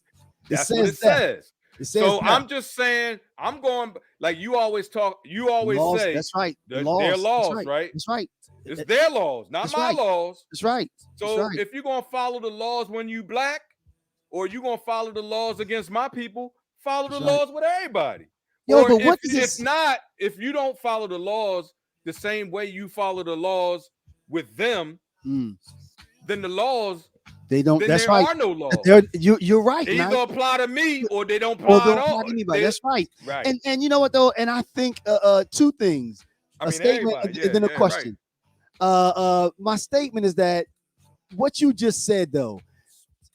Speaker 1: That's what it says. So
Speaker 2: death.
Speaker 1: I'm just saying, I'm going, like you always talk,
Speaker 2: laws,
Speaker 1: say
Speaker 2: that's right.
Speaker 1: Their laws, right?
Speaker 2: That's right.
Speaker 1: It's their laws, not my laws.
Speaker 2: That's right.
Speaker 1: So if you're gonna follow the laws when you black, or you're gonna follow the laws against my people, follow the laws with everybody.
Speaker 2: Yo,
Speaker 1: or
Speaker 2: but what
Speaker 1: if you don't follow the laws the same way you follow the laws with them, then the laws
Speaker 2: they don't.
Speaker 1: Then
Speaker 2: that's
Speaker 1: there
Speaker 2: right.
Speaker 1: are no laws.
Speaker 2: You're right.
Speaker 1: They either apply to me or they don't apply to
Speaker 2: anybody. That's right.
Speaker 1: Right.
Speaker 2: And you know what though? And I think 2 things. A statement and then a question. Right. My statement is that what you just said though,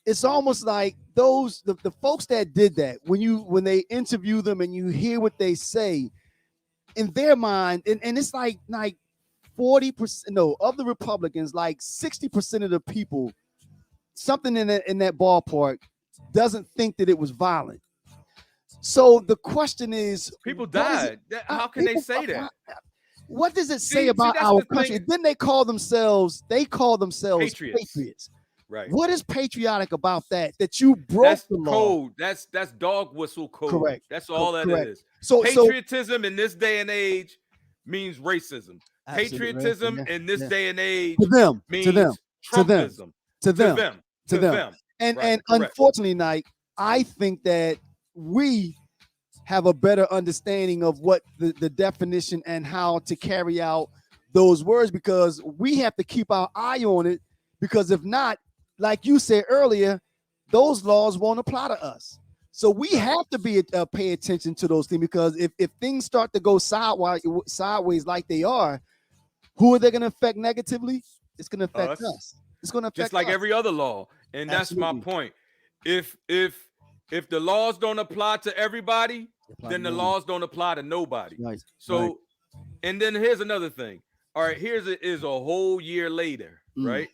Speaker 2: it's almost like the folks that did that, when they interview them and you hear what they say, in their mind, and it's like 40% of the Republicans, like 60% of the people, something in that ballpark, doesn't think that it was violent. So the question is,
Speaker 1: people died. How can they say that?
Speaker 2: What does it say about our country? Then they call themselves patriots.
Speaker 1: Right.
Speaker 2: What is patriotic about that? That you broke
Speaker 1: That's
Speaker 2: the law.
Speaker 1: code. That's dog whistle code.
Speaker 2: Correct.
Speaker 1: That's all that
Speaker 2: Correct.
Speaker 1: is.
Speaker 2: So
Speaker 1: patriotism in this day and age means racism.
Speaker 2: Absolutely,
Speaker 1: Patriotism
Speaker 2: yeah,
Speaker 1: in this
Speaker 2: yeah.
Speaker 1: day and age
Speaker 2: to them,
Speaker 1: means
Speaker 2: to them,
Speaker 1: Trumpism.
Speaker 2: to them,
Speaker 1: To them.
Speaker 2: And
Speaker 1: Right,
Speaker 2: and
Speaker 1: correct.
Speaker 2: unfortunately, Nike, I think that we have a better understanding of what the definition and how to carry out those words, because we have to keep our eye on it, because if not, like you said earlier, those laws won't apply to us. So we have to be pay attention to those things, because if things start to go sideways like they are, who are they going to affect negatively? It's going to affect us. It's going to affect
Speaker 1: just like
Speaker 2: us.
Speaker 1: every other law. And that's my point. If the laws don't apply to everybody, then the laws don't apply to nobody.
Speaker 2: Right.
Speaker 1: So,
Speaker 2: right.
Speaker 1: And then here's another thing. All right, here's a whole year later, right?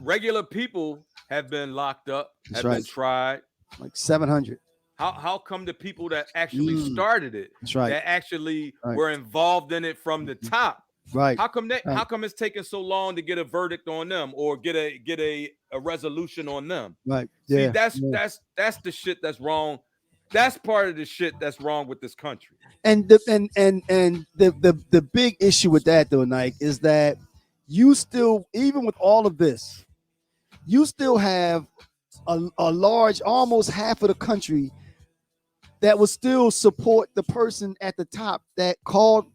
Speaker 1: Regular people have been locked up, been tried.
Speaker 2: Like 700.
Speaker 1: How come the people that actually started it, that actually were involved in it from the top, how come it's taking so long to get a verdict on them or get a resolution on them?
Speaker 2: Right.
Speaker 1: See, that's the shit that's wrong. That's part of the shit that's wrong with this country.
Speaker 2: And the big issue with that, though, Nike, is that you still, even with all of this, you still have a large, almost half of the country that will still support the person at the top that called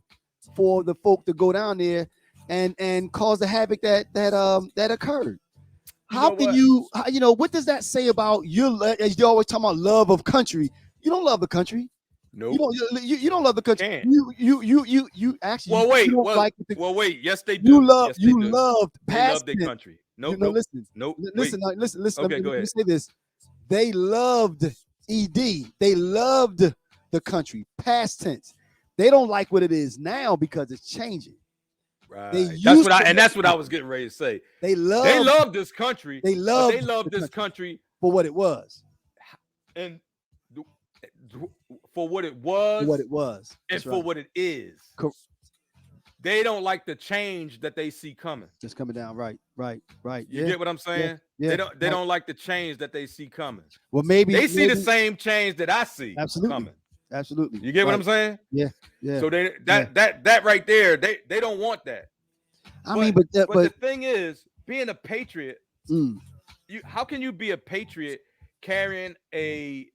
Speaker 2: for the folk to go down there and cause the havoc that occurred. How can you what does that say about as you always talk about love of country? You don't love the country.
Speaker 1: No,
Speaker 2: you don't love the country. You actually.
Speaker 1: Wait. Yes, they do.
Speaker 2: You loved past
Speaker 1: their country. No,
Speaker 2: listen. Listen. Okay, go ahead. Let me say this. They loved ED. They loved the country. Past tense. They don't like what it is now because it's changing.
Speaker 1: Right. That's what I was getting ready to say.
Speaker 2: They love
Speaker 1: this country.
Speaker 2: They love
Speaker 1: this country
Speaker 2: for what it was.
Speaker 1: And for what it was. And for what it is. They don't like the change that they see coming.
Speaker 2: Just coming down. Right.
Speaker 1: You get what I'm saying?
Speaker 2: Yeah.
Speaker 1: They don't like the change that they see coming.
Speaker 2: Well, maybe
Speaker 1: they see the same change that I see coming.
Speaker 2: Absolutely.
Speaker 1: You get what I'm saying?
Speaker 2: Yeah.
Speaker 1: So that right there, they don't want that. But the thing is, being a patriot, how can you be a patriot carrying a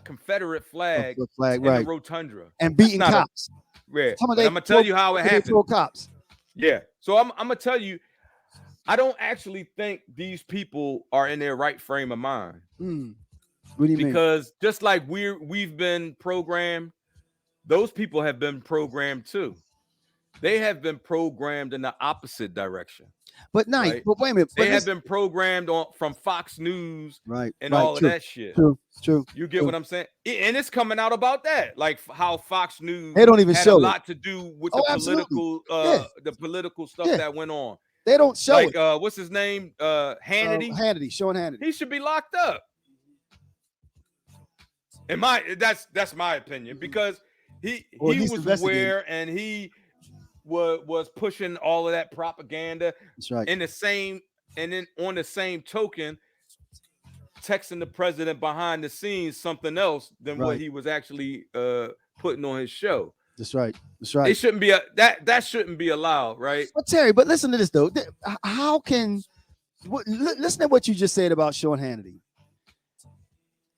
Speaker 1: Confederate flag in the rotunda
Speaker 2: and beating cops?
Speaker 1: I'm gonna tell you how it happened.
Speaker 2: Cops.
Speaker 1: Yeah. So I'm gonna tell you, I don't actually think these people are in their right frame of mind.
Speaker 2: What do you mean?
Speaker 1: Because just like we've been programmed, those people have been programmed too. They have been programmed in the opposite direction.
Speaker 2: But wait a minute.
Speaker 1: They have been programmed from Fox News, and all of that shit.
Speaker 2: True.
Speaker 1: You get what I'm saying? And it's coming out about that, like how Fox News
Speaker 2: they don't even
Speaker 1: had
Speaker 2: show
Speaker 1: a lot to do with the political stuff that went on.
Speaker 2: They don't show it.
Speaker 1: What's his name? Hannity.
Speaker 2: Sean Hannity.
Speaker 1: He should be locked up. That's my opinion, because he was aware and he was pushing all of that propaganda.
Speaker 2: That's right.
Speaker 1: And then on the same token, texting the president behind the scenes something else than what he was actually putting on his show.
Speaker 2: That's right.
Speaker 1: It shouldn't be that shouldn't be allowed, right?
Speaker 2: But Terry, listen to this though. Listen to what you just said about Sean Hannity.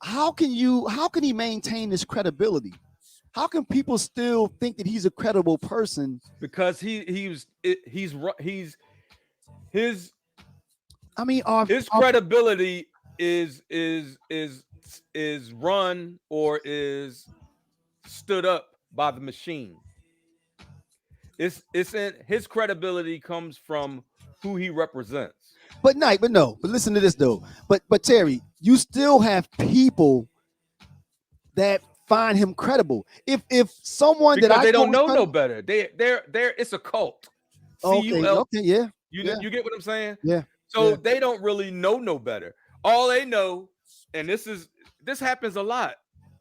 Speaker 2: How can he maintain this credibility? How can people still think that he's a credible person?
Speaker 1: Because his credibility is run or is stood up by the machine. It's in his credibility comes from who he represents.
Speaker 2: But listen to this though. But Terry, you still have people that find him credible. If someone
Speaker 1: because they don't know no better, they're it's a cult.
Speaker 2: Okay, yeah.
Speaker 1: You get what I'm saying?
Speaker 2: Yeah.
Speaker 1: So they don't really know no better. All they know, and this happens a lot,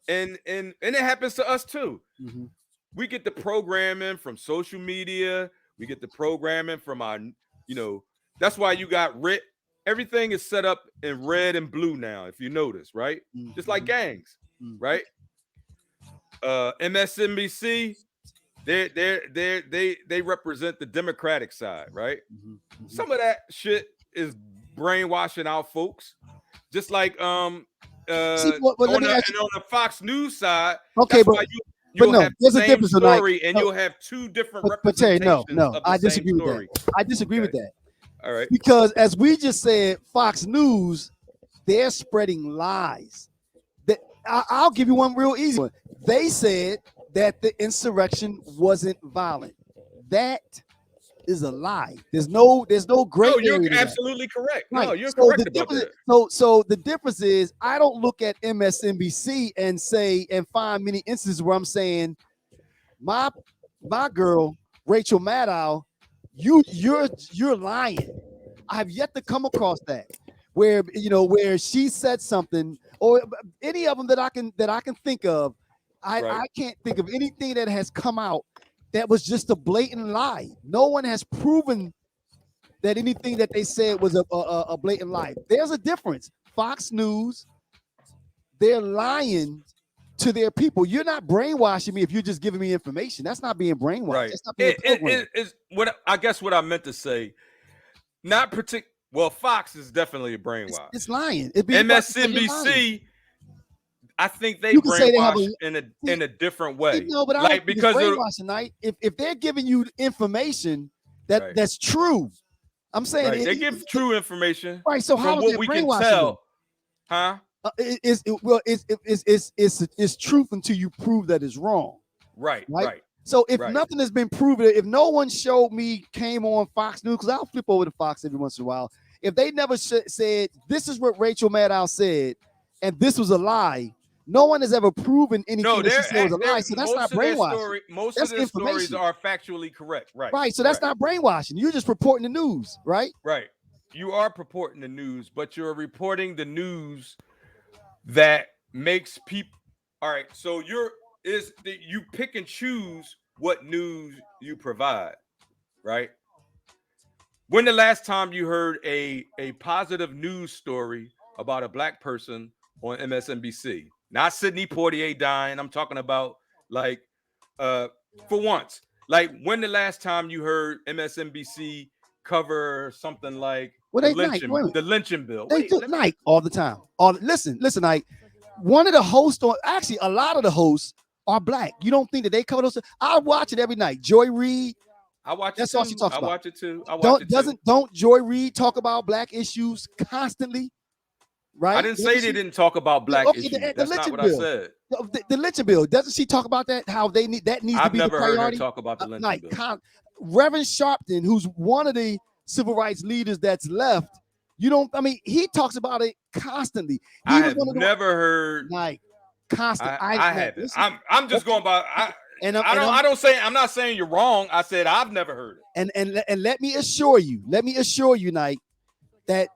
Speaker 1: and it happens to us too.
Speaker 2: Mm-hmm.
Speaker 1: We get the programming from social media. We get the programming from our, that's why you got Rick everything is set up in red and blue now, if you notice, right? Just like gangs, right? MSNBC, they represent the Democratic side, right? Some of that shit is brainwashing our folks. Just like on the Fox News side,
Speaker 2: okay,
Speaker 1: that's
Speaker 2: but
Speaker 1: why you'll have the
Speaker 2: there's a
Speaker 1: same
Speaker 2: difference
Speaker 1: story
Speaker 2: tonight.
Speaker 1: and you'll have two different
Speaker 2: but Terry,
Speaker 1: representations of the
Speaker 2: I
Speaker 1: same
Speaker 2: disagree
Speaker 1: story.
Speaker 2: with that. I disagree with that.
Speaker 1: All right.
Speaker 2: Because as we just said, Fox News, they're spreading lies. I'll give you one real easy one. They said that the insurrection wasn't violent. That is a lie. There's no gray area.
Speaker 1: You're absolutely correct.
Speaker 2: Right.
Speaker 1: No, you're correct about that.
Speaker 2: So the difference is I don't look at MSNBC and find many instances where I'm saying my girl Rachel Maddow, you're lying. I have yet to come across that where she said something, or any of them that I can think of. I can't think of anything that has come out that was just a blatant lie. No one has proven that anything that they said was a blatant lie. There's a difference. Fox News, they're lying to their people. You're not brainwashing me if you're just giving me information. That's not being brainwashed.
Speaker 1: Right.
Speaker 2: That's not being programmed.
Speaker 1: It's what I guess what I meant to say. Not particular. Well, Fox is definitely a brainwash.
Speaker 2: It's lying.
Speaker 1: MSNBC, I think they brainwash in a different way.
Speaker 2: No, but I don't because brainwashing tonight. If they're giving you information that's true, I'm saying
Speaker 1: they give true information.
Speaker 2: Right. So how is
Speaker 1: what we
Speaker 2: can
Speaker 1: tell? Huh?
Speaker 2: It's truth until you prove that it's wrong.
Speaker 1: Right.
Speaker 2: So if nothing has been proven, if no one showed me, came on Fox News, because I'll flip over to Fox every once in a while. If they never said, this is what Rachel Maddow said, and this was a lie, no one has ever proven anything that she said was a lie. So that's not brainwashing.
Speaker 1: Most of their stories are factually correct. Right.
Speaker 2: Right. So that's not brainwashing. You're just reporting the news, right?
Speaker 1: Right. You are reporting the news, but you're reporting the news that makes people. All right. So you pick and choose what news you provide, right? When the last time you heard a positive news story about a black person on MSNBC? Not Sidney Poitier dying. I'm talking about for once. Like when the last time you heard MSNBC cover something like the lynching bill?
Speaker 2: They do Nike all the time. Listen, Nike. One of the hosts, or actually a lot of the hosts, are black. You don't think that they cover those? I watch it every night. Joy Reid.
Speaker 1: I watch
Speaker 2: That's
Speaker 1: it.
Speaker 2: all she talks about.
Speaker 1: I watch it too.
Speaker 2: Don't Joy Reid talk about black issues constantly? Right.
Speaker 1: I didn't say they didn't talk about black issues. That's not what I said.
Speaker 2: The lynching bill. Doesn't she talk about that? How that needs to be the priority? I've
Speaker 1: never heard her talk about the lynching bill.
Speaker 2: Reverend Sharpton, who's one of the civil rights leaders that's left, he talks about it constantly.
Speaker 1: I have never heard.
Speaker 2: Constant.
Speaker 1: I haven't. I'm just going by. I'm not saying you're wrong. I said I've never heard it.
Speaker 2: And let me assure you, Nike, that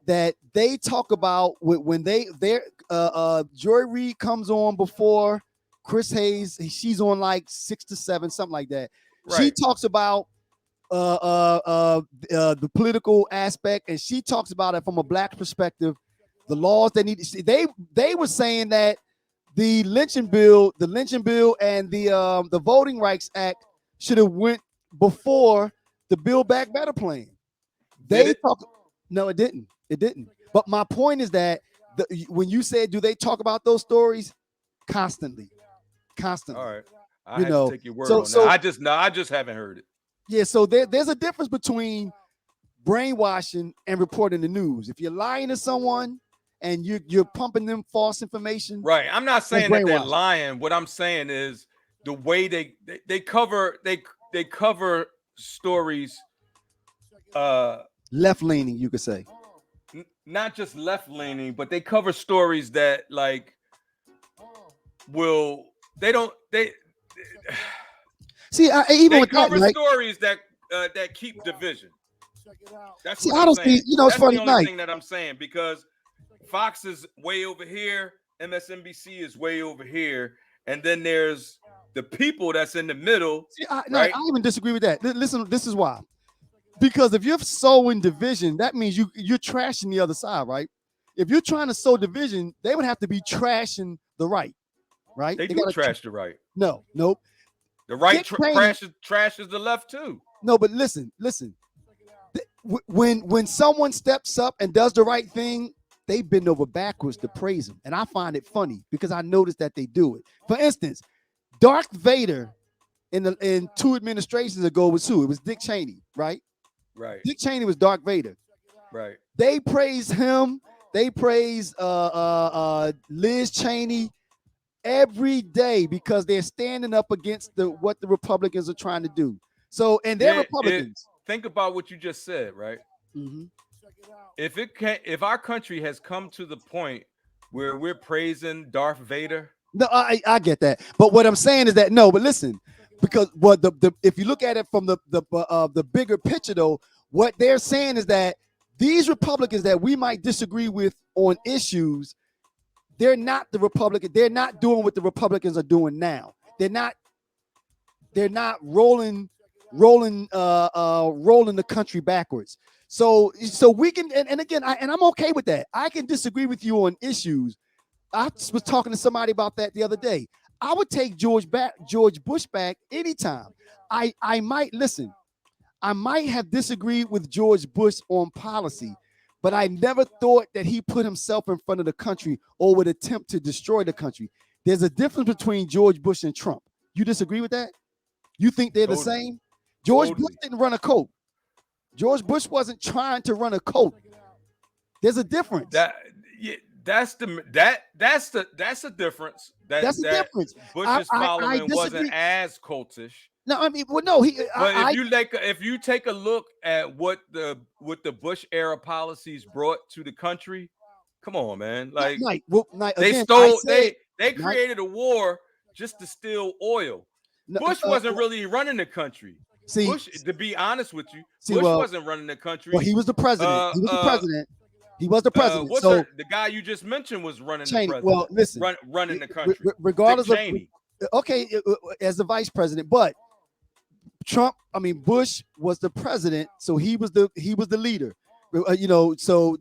Speaker 2: they talk about when Joy Reid comes on before Chris Hayes. She's on like 6 to 7, something like that. Right. She talks about the political aspect, and she talks about it from a black perspective. The laws they need. They were saying that the lynching bill, and the Voting Rights Act should have went before the Build Back Better plan. No, it didn't. It didn't. But my point is that when you said, do they talk about those stories? Constantly.
Speaker 1: All right. I have to take your word on that. I just haven't heard it.
Speaker 2: Yeah, so there's a difference between brainwashing and reporting the news. If you're lying to someone and you're pumping them false information.
Speaker 1: Right. I'm not saying that they're lying. What I'm saying is the way they cover stories
Speaker 2: left-leaning, you could say.
Speaker 1: Not just left-leaning, but they cover stories that
Speaker 2: see, even with
Speaker 1: cover
Speaker 2: that,
Speaker 1: stories that keep division. That's
Speaker 2: see,
Speaker 1: what
Speaker 2: I don't see. It's funny.
Speaker 1: That's the only thing that I'm saying, because Fox is way over here, MSNBC is way over here, and then there's the people that's in the middle.
Speaker 2: See, I even disagree with that. Listen, this is why. Because if you're sowing division, that means you're trashing the other side, right? If you're trying to sow division, they would have to be trashing the right, right?
Speaker 1: They do trash the right.
Speaker 2: No, nope.
Speaker 1: The right trashes the left too.
Speaker 2: No, but listen. When someone steps up and does the right thing, they bend over backwards to praise him, and I find it funny because I noticed that they do it. For instance, Darth Vader in 2 administrations ago was who? It was Dick Cheney, right?
Speaker 1: Right.
Speaker 2: Dick Cheney was Darth Vader.
Speaker 1: Right.
Speaker 2: They praise him. They praise Liz Cheney every day because they're standing up against what the Republicans are trying to do. So, and they're Republicans.
Speaker 1: Think about what you just said, right?
Speaker 2: Mm-hmm.
Speaker 1: If our country has come to the point where we're praising Darth Vader.
Speaker 2: No, I get that, but what I'm saying is that no. But listen, because what if you look at it from the bigger picture, though, what they're saying is that these Republicans that we might disagree with on issues, they're not the Republican. They're not doing what the Republicans are doing now. They're not rolling the country backwards. So we can, and again, I'm okay with that. I can disagree with you on issues. I was talking to somebody about that the other day. I would take George Bush back anytime. I might listen. I might have disagreed with George Bush on policy, but I never thought that he put himself in front of the country or would attempt to destroy the country. There's a difference between George Bush and Trump. You disagree with that? You think they're the same? George Bush didn't run a cult. George Bush wasn't trying to run a cult. There's a difference.
Speaker 1: That's the difference.
Speaker 2: That's the difference.
Speaker 1: Bush's following wasn't as cultish.
Speaker 2: No, I mean, well, no.
Speaker 1: If you take a look at what the Bush era policies brought to the country, come on, man. Like they created a war just to steal oil. Bush wasn't really running the country. Bush, to be honest with you, Bush wasn't running the country.
Speaker 2: Well, he was the president. He was the president.
Speaker 1: The guy you just mentioned was running
Speaker 2: Cheney.
Speaker 1: the president.
Speaker 2: Well, listen,
Speaker 1: running the country.
Speaker 2: Regardless
Speaker 1: of Cheney.
Speaker 2: Okay, as the vice president, but Bush was the president, so he was the leader. So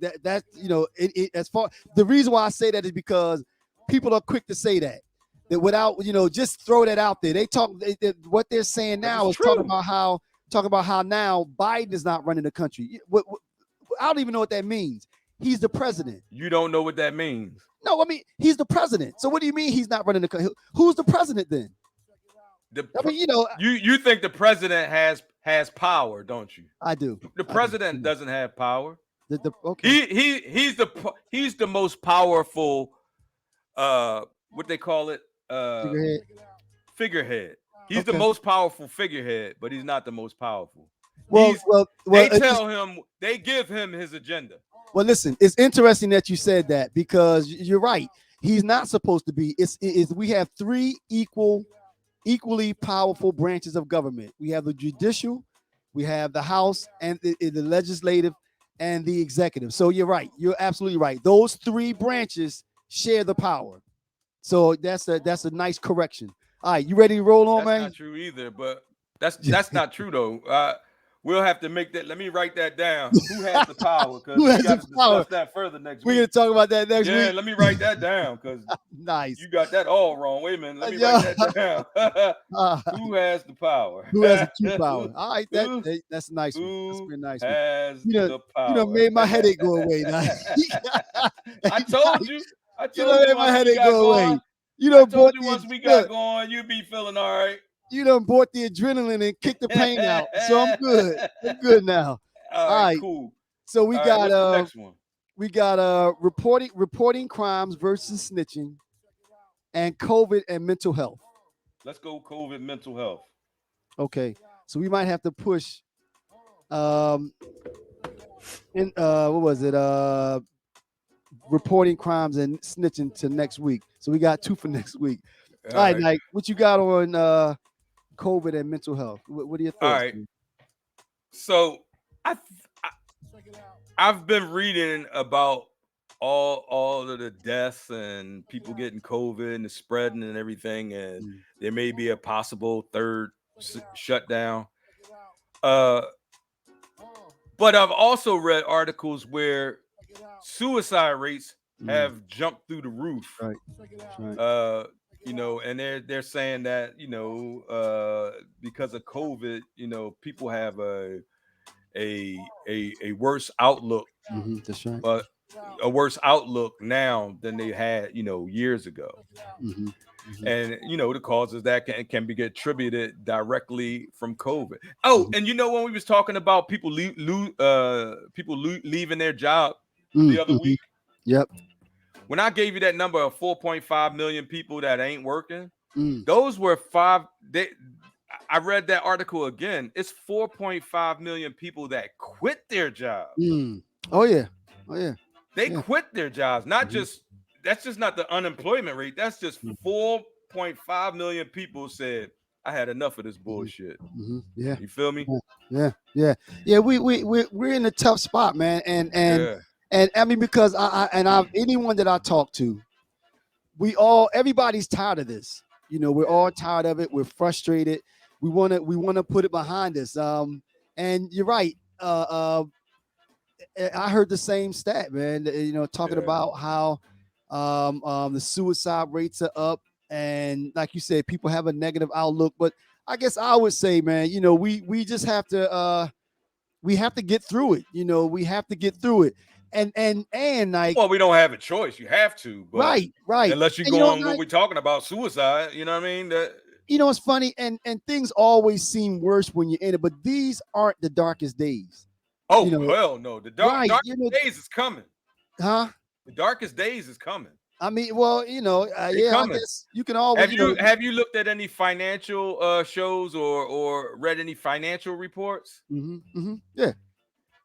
Speaker 2: as far the reason why I say that is because people are quick to say that without just throw that out there. They what they're saying now is talking about how now Biden is not running the country. I don't even know what that means. He's the president.
Speaker 1: You don't know what that means.
Speaker 2: No, I mean he's the president. So what do you mean he's not running the country? Who's the president then?
Speaker 1: You think the president has power, don't you?
Speaker 2: I do.
Speaker 1: The president doesn't have power.
Speaker 2: Okay.
Speaker 1: He's the most powerful. What they call it? Figurehead. He's the most powerful figurehead, but he's not the most powerful. They give him his agenda.
Speaker 2: Well, listen, it's interesting that you said that because you're right. He's not supposed to be. We have 3 equally powerful branches of government. We have the judicial, we have the House, and the legislative, and the executive. So you're right. You're absolutely right. Those 3 branches share the power. So that's a nice correction. All right, you ready to roll on, man?
Speaker 1: That's not true either, but that's not true though. We'll have to make that. Let me write that down. Who has the power? Because we got to discuss that further next week.
Speaker 2: We're gonna talk about that next week.
Speaker 1: Yeah, let me write that down because
Speaker 2: nice.
Speaker 1: You got that all wrong. Wait a minute. Let me write that down. Who has the power?
Speaker 2: Who has the true power? All right, that's a nice one. That's a very nice one.
Speaker 1: Has the power?
Speaker 2: You know, made my headache go away. Now.
Speaker 1: I told you.
Speaker 2: Made my headache go away.
Speaker 1: I told you once we got going, you'd be feeling all right.
Speaker 2: You done bought the adrenaline and kicked the pain out, so I'm good. I'm good now.
Speaker 1: All right, cool.
Speaker 2: So we got
Speaker 1: the next one?
Speaker 2: We got reporting crimes versus snitching, and COVID and mental health.
Speaker 1: Let's go COVID mental health.
Speaker 2: Okay, so we might have to push. What was it? Reporting crimes and snitching to next week. So we got 2 for next week. All right, Nike, what you got on COVID and mental health? What are your thoughts?
Speaker 1: All right. So I've been reading about all of the deaths and people getting COVID and the spreading and everything, and there may be a possible 3rd shutdown. But I've also read articles where suicide rates have jumped through the roof.
Speaker 2: Right. Right.
Speaker 1: You know, and they're saying that, you know, because of COVID, you know, people have a worse outlook,
Speaker 2: That's right.
Speaker 1: but a worse outlook now than they had, you know, years ago. And you know, the causes that can be attributed directly from COVID. Oh, and you know, when we was talking about people leaving their job the other week.
Speaker 2: Yep.
Speaker 1: When I gave you that number of 4.5 million people that ain't working, those were I read that article again. It's 4.5 million people that quit their job.
Speaker 2: Oh yeah. Oh yeah.
Speaker 1: They quit their jobs. Not just that's just not the unemployment rate. That's just 4.5 million people said, I had enough of this bullshit.
Speaker 2: Yeah.
Speaker 1: You feel me?
Speaker 2: Yeah. We're in a tough spot, man. And I mean, because anyone that I talk to, everybody's tired of this. You know, we're all tired of it. We're frustrated. We want to put it behind us. And you're right. I heard the same stat, man. You know, talking about how the suicide rates are up, and like you said, people have a negative outlook. But I guess I would say, man, you know, we just have to get through it. You know, we have to get through it. And like,
Speaker 1: well, we don't have a choice. You have to, but
Speaker 2: right.
Speaker 1: Unless you go on what we're talking about, suicide. You know what I mean?
Speaker 2: You know, it's funny, and things always seem worse when you're in it, but these aren't the darkest days.
Speaker 1: Oh, you know, hell no. The darkest days is coming.
Speaker 2: Huh?
Speaker 1: The darkest days is coming.
Speaker 2: I mean, well, you know, I guess you can always.
Speaker 1: Have you looked at any financial shows or read any financial reports?
Speaker 2: Yeah.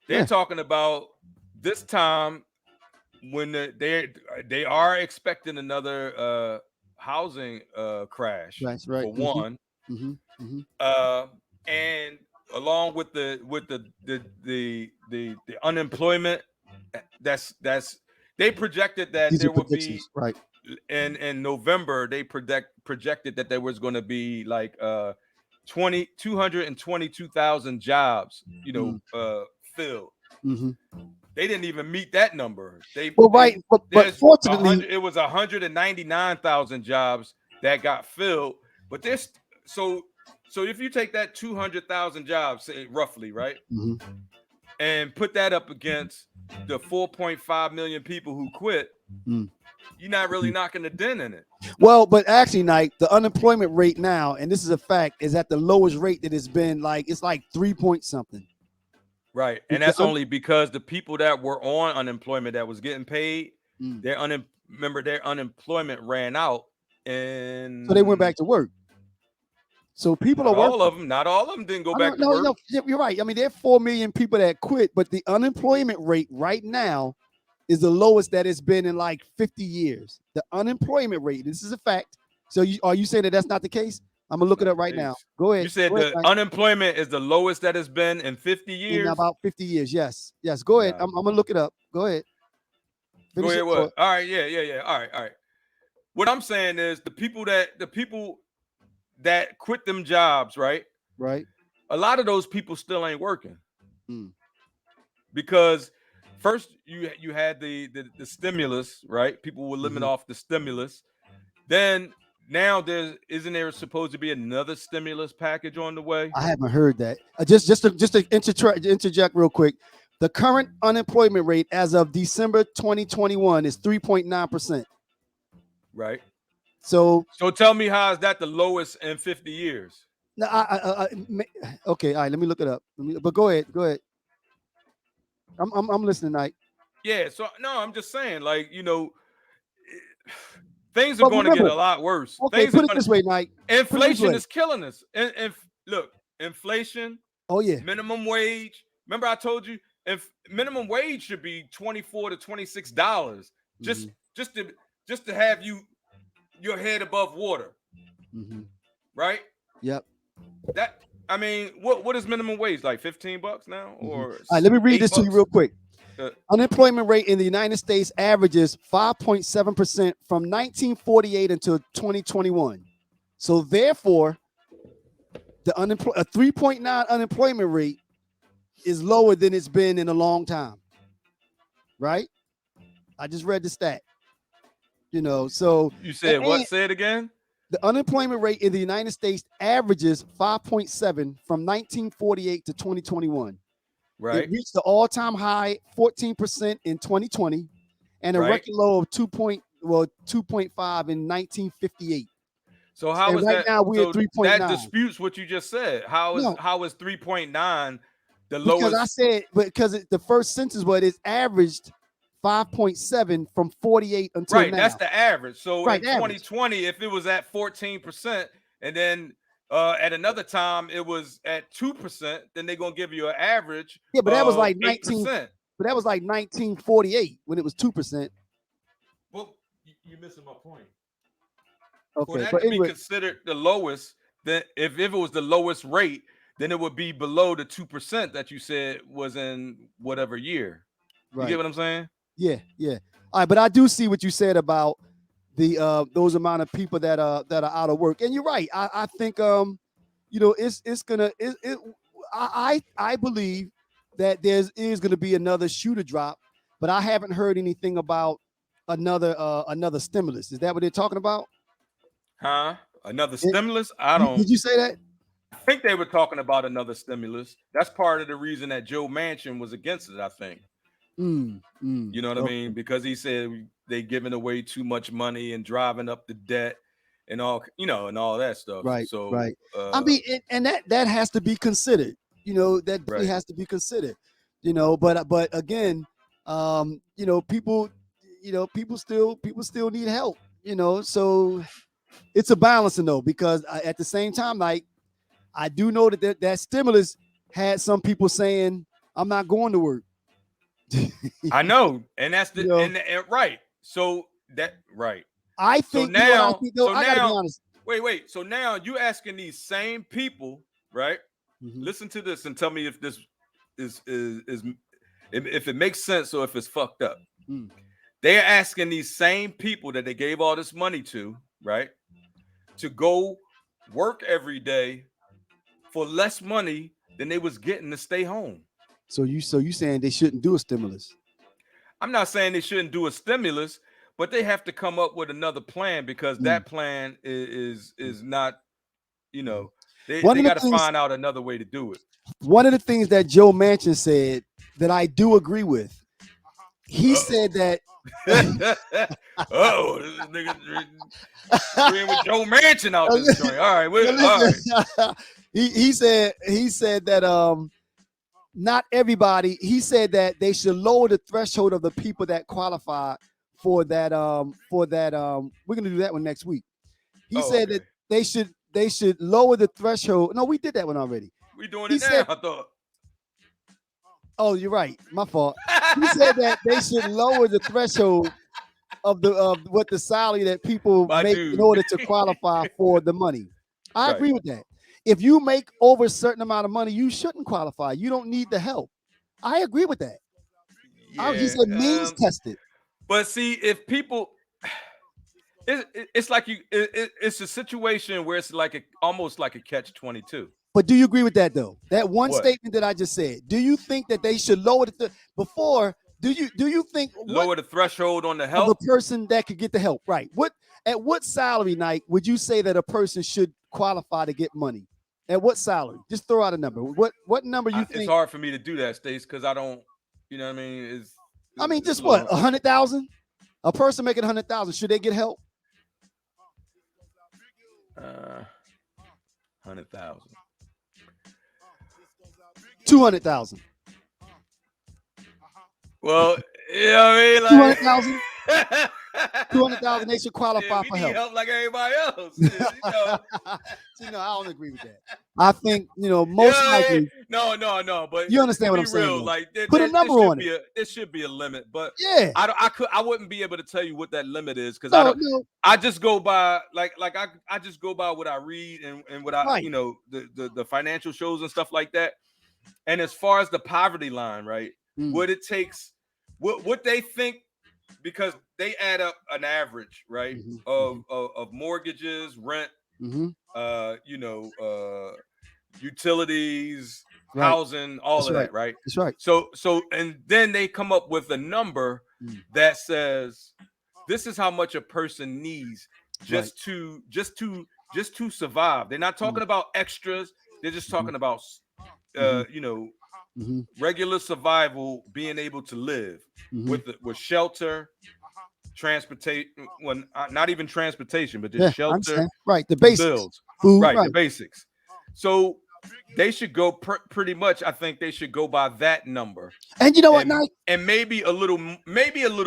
Speaker 1: They're talking about this time when they are expecting another housing crash.
Speaker 2: That's right.
Speaker 1: For one. And along with the unemployment, that's they projected that there would be
Speaker 2: right
Speaker 1: in November. They projected that there was going to be like 222,000 jobs, you know, filled. They didn't even meet that number.
Speaker 2: But fortunately,
Speaker 1: it was 199,000 jobs that got filled. But there's so if you take that 200,000 jobs, say roughly, right, and put that up against the 4.5 million people who quit, you're not really knocking a dent in it.
Speaker 2: Well, but actually, Nike, the unemployment rate now, and this is a fact, is at the lowest rate that it's been. It's like 3 point something.
Speaker 1: Right, and that's only because the people that were on unemployment that was getting paid, their unemployment ran out, and
Speaker 2: so they went back to work. So people are working.
Speaker 1: Not all of them didn't go back to work.
Speaker 2: No, you're right. I mean, there are 4 million people that quit, but the unemployment rate right now is the lowest that it's been in like 50 years. The unemployment rate. This is a fact. So are you saying that that's not the case? I'm gonna look it up right now. Go ahead.
Speaker 1: You said unemployment is the lowest that it's been in 50 years.
Speaker 2: In about 50 years, yes. Go ahead. I'm gonna look it up. Go ahead.
Speaker 1: Go ahead. What? All right. Yeah. All right. What I'm saying is the people that quit them jobs, right?
Speaker 2: Right.
Speaker 1: A lot of those people still ain't working because first you had the stimulus, right? People were living off the stimulus. Then now isn't there supposed to be another stimulus package on the way?
Speaker 2: I haven't heard that. Just to interject real quick. The current unemployment rate as of December 2021 is 3.9%.
Speaker 1: Right.
Speaker 2: So
Speaker 1: tell me, how is that the lowest in 50 years?
Speaker 2: No, okay, all right, let me look it up. But go ahead. I'm listening, Nike.
Speaker 1: Yeah, so no, I'm just saying, like, you know, things are going to get a lot worse.
Speaker 2: Okay, put it this way, Nike.
Speaker 1: Inflation is killing us. And look, inflation.
Speaker 2: Oh yeah.
Speaker 1: Minimum wage. Remember, I told you, if minimum wage should be $24 to $26, just to have your head above water. Right?
Speaker 2: Yep.
Speaker 1: That, I mean, what is minimum wage, like $15 now? Or
Speaker 2: all right, let me read this to you real quick. Unemployment rate in the United States averages 5.7% from 1948 until 2021. So therefore, a 3.9 unemployment rate is lower than it's been in a long time. Right? I just read the stat. So
Speaker 1: You said what? Say it again.
Speaker 2: The unemployment rate in the United States averages 5.7 from 1948 to 2021.
Speaker 1: Right.
Speaker 2: It reached the all-time high 14% in 2020 and a record low of 2.5 in 1958.
Speaker 1: So how is
Speaker 2: right
Speaker 1: that?
Speaker 2: now we're at 3.9.
Speaker 1: That disputes what you just said. How is 3.9 the lowest?
Speaker 2: Because I said because the first census it's averaged 5.7 from 48 until now.
Speaker 1: That's the average. So in 2020,
Speaker 2: average.
Speaker 1: if it was at 14%, and then at another time it was at 2%, then they're gonna give you an average.
Speaker 2: Yeah, but that was like
Speaker 1: 19%.
Speaker 2: But that was like 1948 when it was 2%.
Speaker 1: Well, you're missing my point.
Speaker 2: Okay,
Speaker 1: For that
Speaker 2: but
Speaker 1: to be considered the lowest, then if it was the lowest rate, then it would be below the 2% that you said was in whatever year. You get what I'm saying?
Speaker 2: Yeah. All right, but I do see what you said about the those amount of people that are out of work, and you're right. I think it's gonna I believe that is gonna be another shoe to drop, but I haven't heard anything about another stimulus. Is that what they're talking about?
Speaker 1: Huh? Another stimulus? I don't.
Speaker 2: Did you say that?
Speaker 1: I think they were talking about another stimulus. That's part of the reason that Joe Manchin was against it, I think. You know what I mean? Because he said they giving away too much money and driving up the debt and all, and all that stuff.
Speaker 2: Right.
Speaker 1: So
Speaker 2: right. I mean, and that has to be considered. That definitely has to be considered. But again, people still need help. So it's a balancing though, because at the same time, like I do know that stimulus had some people saying, "I'm not going to work."
Speaker 1: I know, and that's the and right. So that right.
Speaker 2: I think I gotta be honest.
Speaker 1: Wait. So now you asking these same people, right? Listen to this and tell me if this is if it makes sense or if it's fucked up. They're asking these same people that they gave all this money to, right, to go work every day for less money than they was getting to stay home.
Speaker 2: So you saying they shouldn't do a stimulus?
Speaker 1: I'm not saying they shouldn't do a stimulus, but they have to come up with another plan, because that plan is not, they got to find out another way to do it.
Speaker 2: One of the things that Joe Manchin said that I do agree with, he said that.
Speaker 1: This nigga agreeing with Joe Manchin out this joint. All right, all right.
Speaker 2: He said that not everybody. He said that they should lower the threshold of the people that qualify for that. We're gonna do that one next week. He said that they should lower the threshold. No, we did that one already.
Speaker 1: We doing it now, I thought.
Speaker 2: Oh, you're right. My fault. He said that they should lower the threshold of what the salary that people make in order to qualify for the money. I agree with that. If you make over a certain amount of money, you shouldn't qualify. You don't need the help. I agree with that.
Speaker 1: Yeah,
Speaker 2: he said means tested.
Speaker 1: But see, if people, it's like it's a situation where it's like almost like a catch-22.
Speaker 2: But do you agree with that though? That one statement that I just said. Do you think that they should lower before? Do you think
Speaker 1: lower the threshold on the help
Speaker 2: of a person that could get the help? Right. At what salary night would you say that a person should qualify to get money? At what salary? Just throw out a number. What number you think?
Speaker 1: It's hard for me to do that, Stace, because I don't. You know what I mean?
Speaker 2: Just what? 100,000? A person making 100,000, should they get help?
Speaker 1: 100,000.
Speaker 2: 200,000.
Speaker 1: Well, I mean, like
Speaker 2: 200,000. 200,000, they should qualify for help.
Speaker 1: Help like everybody else.
Speaker 2: I don't agree with that. I think most likely.
Speaker 1: No. But
Speaker 2: you understand what I'm saying?
Speaker 1: Real, like,
Speaker 2: put a number on it.
Speaker 1: There should be a limit, but
Speaker 2: yeah,
Speaker 1: I wouldn't be able to tell you what that limit is, because I just go by I just go by what I read and what I the financial shows and stuff like that. And as far as the poverty line, right, what it takes, what they think. Because they add up an average, right, of mortgages, rent, utilities, housing, all
Speaker 2: That's
Speaker 1: of
Speaker 2: right.
Speaker 1: that, right?
Speaker 2: That's right.
Speaker 1: So and then they come up with a number that says this is how much a person needs just to survive. They're not talking about extras. They're just talking about regular survival, being able to live with shelter, transportation, well, not even transportation, but just shelter,
Speaker 2: right? The basics,
Speaker 1: bills,
Speaker 2: food,
Speaker 1: right? The basics. So they should go pretty much. I think they should go by that number.
Speaker 2: And you know what, Knight?
Speaker 1: And maybe a little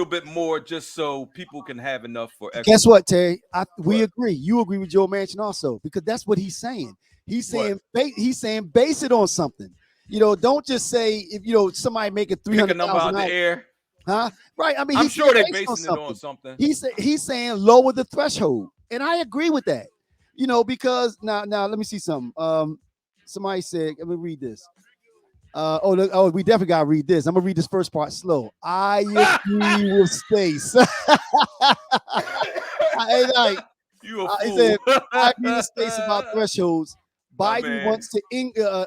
Speaker 1: bit more, just so people can have enough for.
Speaker 2: Guess what, Terry? We agree. You agree with Joe Manchin also, because that's what he's saying. He's saying base it on something. Don't just say if somebody making 300,000
Speaker 1: out the air.
Speaker 2: Huh? Right. I mean,
Speaker 1: I'm sure they're basing it on something.
Speaker 2: He's saying lower the threshold, and I agree with that. Because now let me see something. Somebody said, let me read this. We definitely gotta read this. I'm gonna read this first part slow. I agree with Stace. I agree with Stace about thresholds. Biden wants to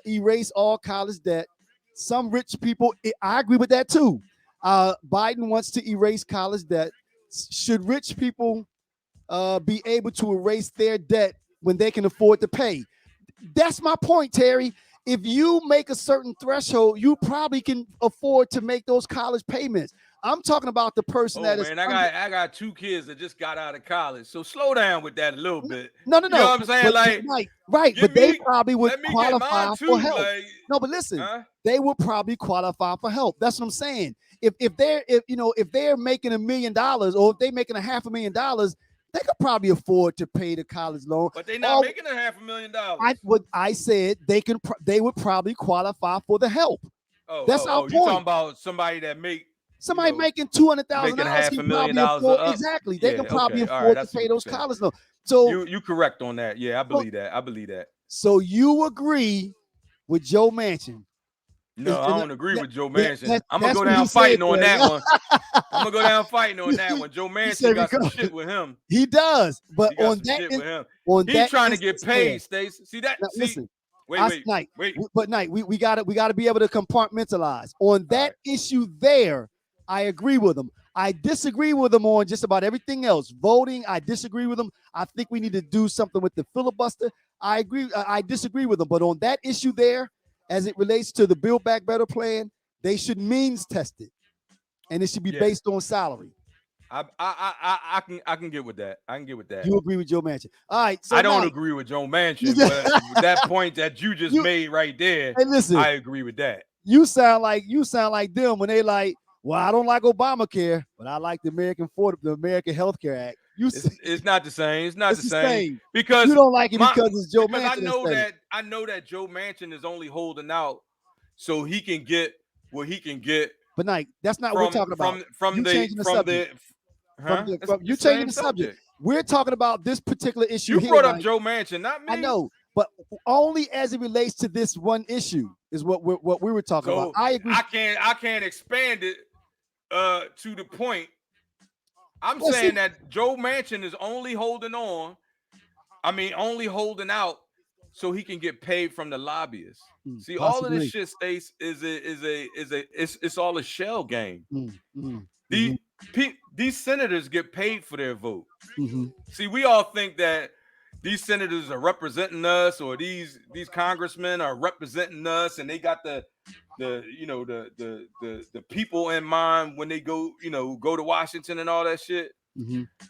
Speaker 2: erase all college debt. Some rich people, I agree with that too. Biden wants to erase college debt. Should rich people be able to erase their debt when they can afford to pay? That's my point, Terry. If you make a certain threshold, you probably can afford to make those college payments. I'm talking about the person that is.
Speaker 1: I got 2 kids that just got out of college, so slow down with that a little bit.
Speaker 2: No.
Speaker 1: You know what I'm saying?
Speaker 2: Right. But they probably would qualify for help.
Speaker 1: Like,
Speaker 2: no, but listen, they would probably qualify for help. That's what I'm saying. If they're making $1 million, or if they're making $500,000, they could probably afford to pay the college loan.
Speaker 1: But they're not making $500,000.
Speaker 2: I said they would probably qualify for the help. That's our point.
Speaker 1: You're talking about somebody that
Speaker 2: making $200,000,
Speaker 1: making $500,000
Speaker 2: exactly. They can probably afford to pay those college loans. So
Speaker 1: you correct on that. Yeah, I believe that.
Speaker 2: So you agree with Joe Manchin?
Speaker 1: No, I don't agree with Joe Manchin. I'm gonna go down fighting on that one. I'm gonna go down fighting on that one. Joe Manchin got some shit with him.
Speaker 2: He does, but on that,
Speaker 1: he's trying to get paid, Stace. See that?
Speaker 2: Listen,
Speaker 1: wait.
Speaker 2: But Knight, we gotta be able to compartmentalize on that issue. There, I agree with him. I disagree with him on just about everything else. Voting, I disagree with him. I think we need to do something with the filibuster. I agree. I disagree with him, but on that issue there, as it relates to the Build Back Better plan, they should means test it, and it should be based on salary.
Speaker 1: I can get with that. I can get with that.
Speaker 2: You agree with Joe Manchin? All right. So
Speaker 1: I don't agree with Joe Manchin, but that point that you just made right there,
Speaker 2: hey, listen,
Speaker 1: I agree with that.
Speaker 2: You sound like them when they like, well, I don't like Obamacare, but I like the American Healthcare Act.
Speaker 1: It's not the same. It's not the same because
Speaker 2: you don't like it because it's Joe Manchin.
Speaker 1: I know that Joe Manchin is only holding out so he can get what he can get.
Speaker 2: But Knight, that's not what we're talking about. You're changing the subject. We're talking about this particular issue.
Speaker 1: You brought up Joe Manchin, not me.
Speaker 2: I know, but only as it relates to this one issue is what we were talking about. I agree.
Speaker 1: I can't expand it to the point. I'm saying that Joe Manchin is only holding out so he can get paid from the lobbyists. See, all of this shit, Stace, it's all a shell game. These senators get paid for their vote. See, we all think that these senators are representing us, or these congressmen are representing us, and they got the people in mind when they go to Washington and all that shit.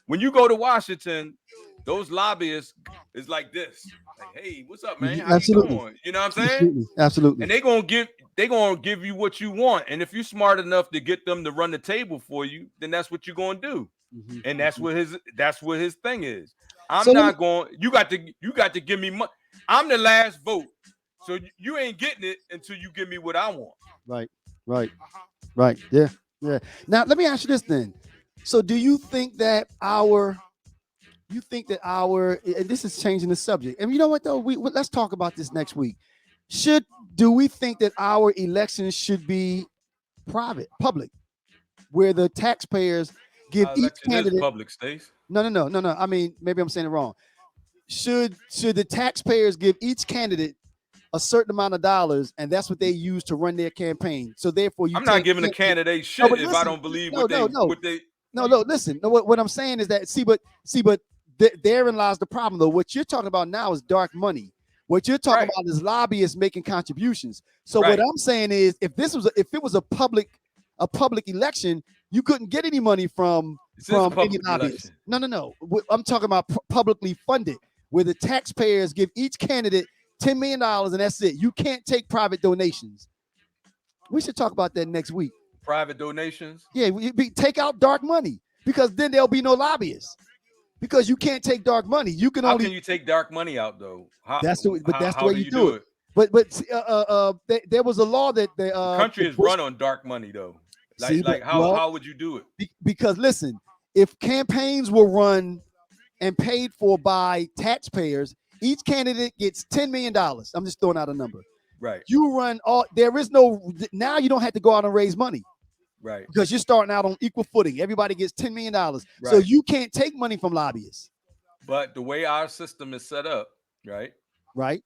Speaker 1: When you go to Washington, those lobbyists is like this. Like, hey, what's up, man? How you doing? You know what I'm saying?
Speaker 2: Absolutely.
Speaker 1: And they gonna give you what you want. And if you're smart enough to get them to run the table for you, then that's what you're gonna do. And that's what his thing is. You got to give me money. I'm the last vote. So you ain't getting it until you give me what I want.
Speaker 2: Right. Yeah. Now let me ask you this then. So do you think that and this is changing the subject. And you know what though? Let's talk about this next week. Do we think that our elections should be public, where the taxpayers give each candidate
Speaker 1: public states?
Speaker 2: No. I mean, maybe I'm saying it wrong. Should the taxpayers give each candidate a certain amount of dollars, and that's what they use to run their campaign. So therefore,
Speaker 1: I'm not giving a candidate shit if I don't believe what they.
Speaker 2: No, listen. No, what I'm saying is that therein lies the problem, though. What you're talking about now is dark money. What you're talking about is lobbyists making contributions. So what I'm saying is, if it was a public election, you couldn't get any money from any lobbyists. No. I'm talking about publicly funded, where the taxpayers give each candidate $10 million and that's it. You can't take private donations. We should talk about that next week.
Speaker 1: Private donations?
Speaker 2: Yeah, take out dark money, because then there'll be no lobbyists. Because you can't take dark money. You can
Speaker 1: How can you take dark money out though?
Speaker 2: That's the way you do it. But there was a law that the
Speaker 1: country is run on dark money though. How would you do it?
Speaker 2: Because listen, if campaigns were run and paid for by taxpayers, each candidate gets $10 million. I'm just throwing out a number.
Speaker 1: Right.
Speaker 2: You run now you don't have to go out and raise money.
Speaker 1: Right.
Speaker 2: Because you're starting out on equal footing. Everybody gets $10 million. Right. So you can't take money from lobbyists.
Speaker 1: But the way our system is set up, right?
Speaker 2: Right.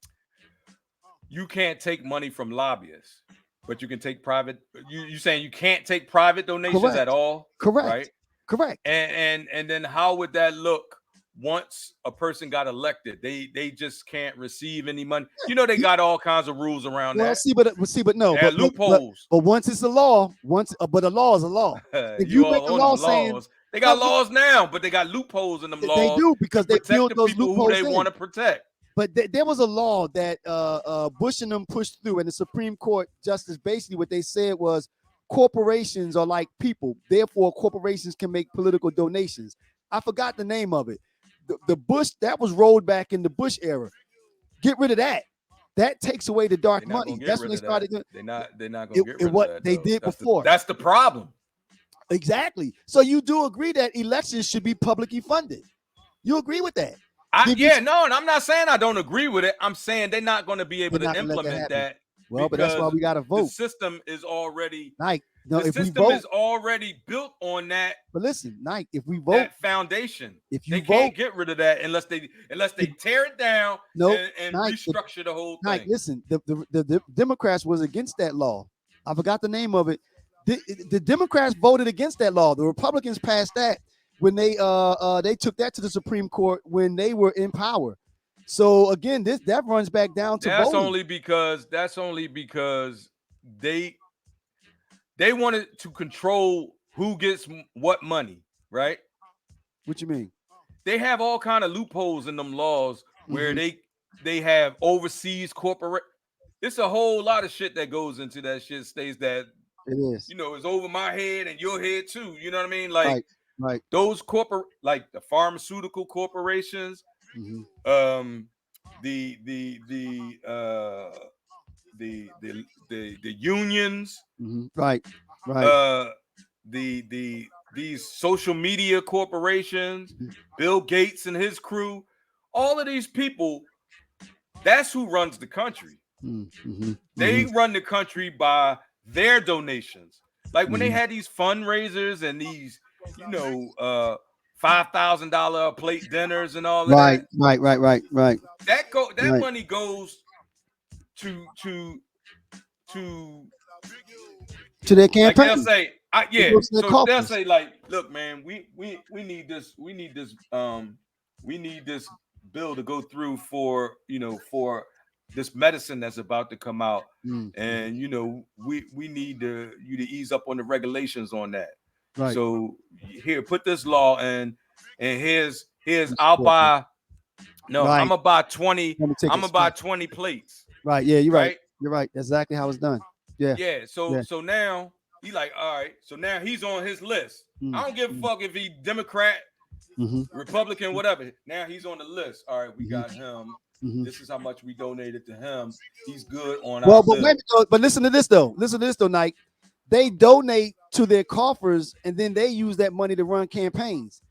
Speaker 1: You can't take money from lobbyists, but you can take private. You saying you can't take private donations at all?
Speaker 2: Correct.
Speaker 1: Right.
Speaker 2: Correct.
Speaker 1: And then how would that look once a person got elected? They just can't receive any money. You know, they got all kinds of rules around that.
Speaker 2: But no,
Speaker 1: but loopholes.
Speaker 2: But once it's a law, but a law is a law. If you make a law saying
Speaker 1: they got laws now, but they got loopholes in them laws.
Speaker 2: They do, because they build those loopholes
Speaker 1: who they want to protect.
Speaker 2: But there was a law that Bush and them pushed through, and the Supreme Court justice basically what they said was corporations are like people. Therefore, corporations can make political donations. I forgot the name of it. The Bush, that was rolled back in the Bush era. Get rid of that. That takes away the dark money. That's when they started.
Speaker 1: They're not going to get rid of
Speaker 2: what
Speaker 1: that,
Speaker 2: they did before.
Speaker 1: That's the problem.
Speaker 2: Exactly. So you do agree that elections should be publicly funded. You agree with that?
Speaker 1: And I'm not saying I don't agree with it. I'm saying they're not going to be able to implement that.
Speaker 2: Well, but that's why we got to vote.
Speaker 1: The system is already
Speaker 2: is
Speaker 1: already built on that.
Speaker 2: But listen, Nike, if we vote,
Speaker 1: that foundation, they can't get rid of that unless they tear it down and restructure the whole thing.
Speaker 2: Listen, the Democrats was against that law. I forgot the name of it. The Democrats voted against that law. The Republicans passed that when they took that to the Supreme Court when they were in power. So again, that runs back down to
Speaker 1: that's
Speaker 2: voting.
Speaker 1: That's only because they wanted to control who gets what money, right?
Speaker 2: What you mean?
Speaker 1: They have all kind of loopholes in them laws where they have overseas corporate. It's a whole lot of shit that goes into that shit. States that
Speaker 2: it is,
Speaker 1: it's over my head and your head too. You know what I mean? Like
Speaker 2: right.
Speaker 1: Those like the pharmaceutical corporations, the unions,
Speaker 2: right.
Speaker 1: These social media corporations, Bill Gates and his crew, all of these people, that's who runs the country. They run the country by their donations. Like when they had these fundraisers and these, $5,000 a plate dinners and all that.
Speaker 2: Right.
Speaker 1: That money goes to
Speaker 2: their campaign.
Speaker 1: Like they'll say, they'll say, like, look, man, we need this bill to go through for this medicine that's about to come out, and we need you to ease up on the regulations on that. Right. So here, put this law and here's I'll buy. No, I'm gonna buy 20. I'm gonna buy 20 plates.
Speaker 2: Right. Yeah, you're right. You're right. That's exactly how it's done. Yeah.
Speaker 1: Yeah. So now he like, all right. So now he's on his list. I don't give a fuck if he Democrat, Republican, whatever. Now he's on the list. All right, we got him. This is how much we donated to him. He's good on our bill.
Speaker 2: But listen to this though. Nike. They donate to their coffers and then they use that money to run campaigns.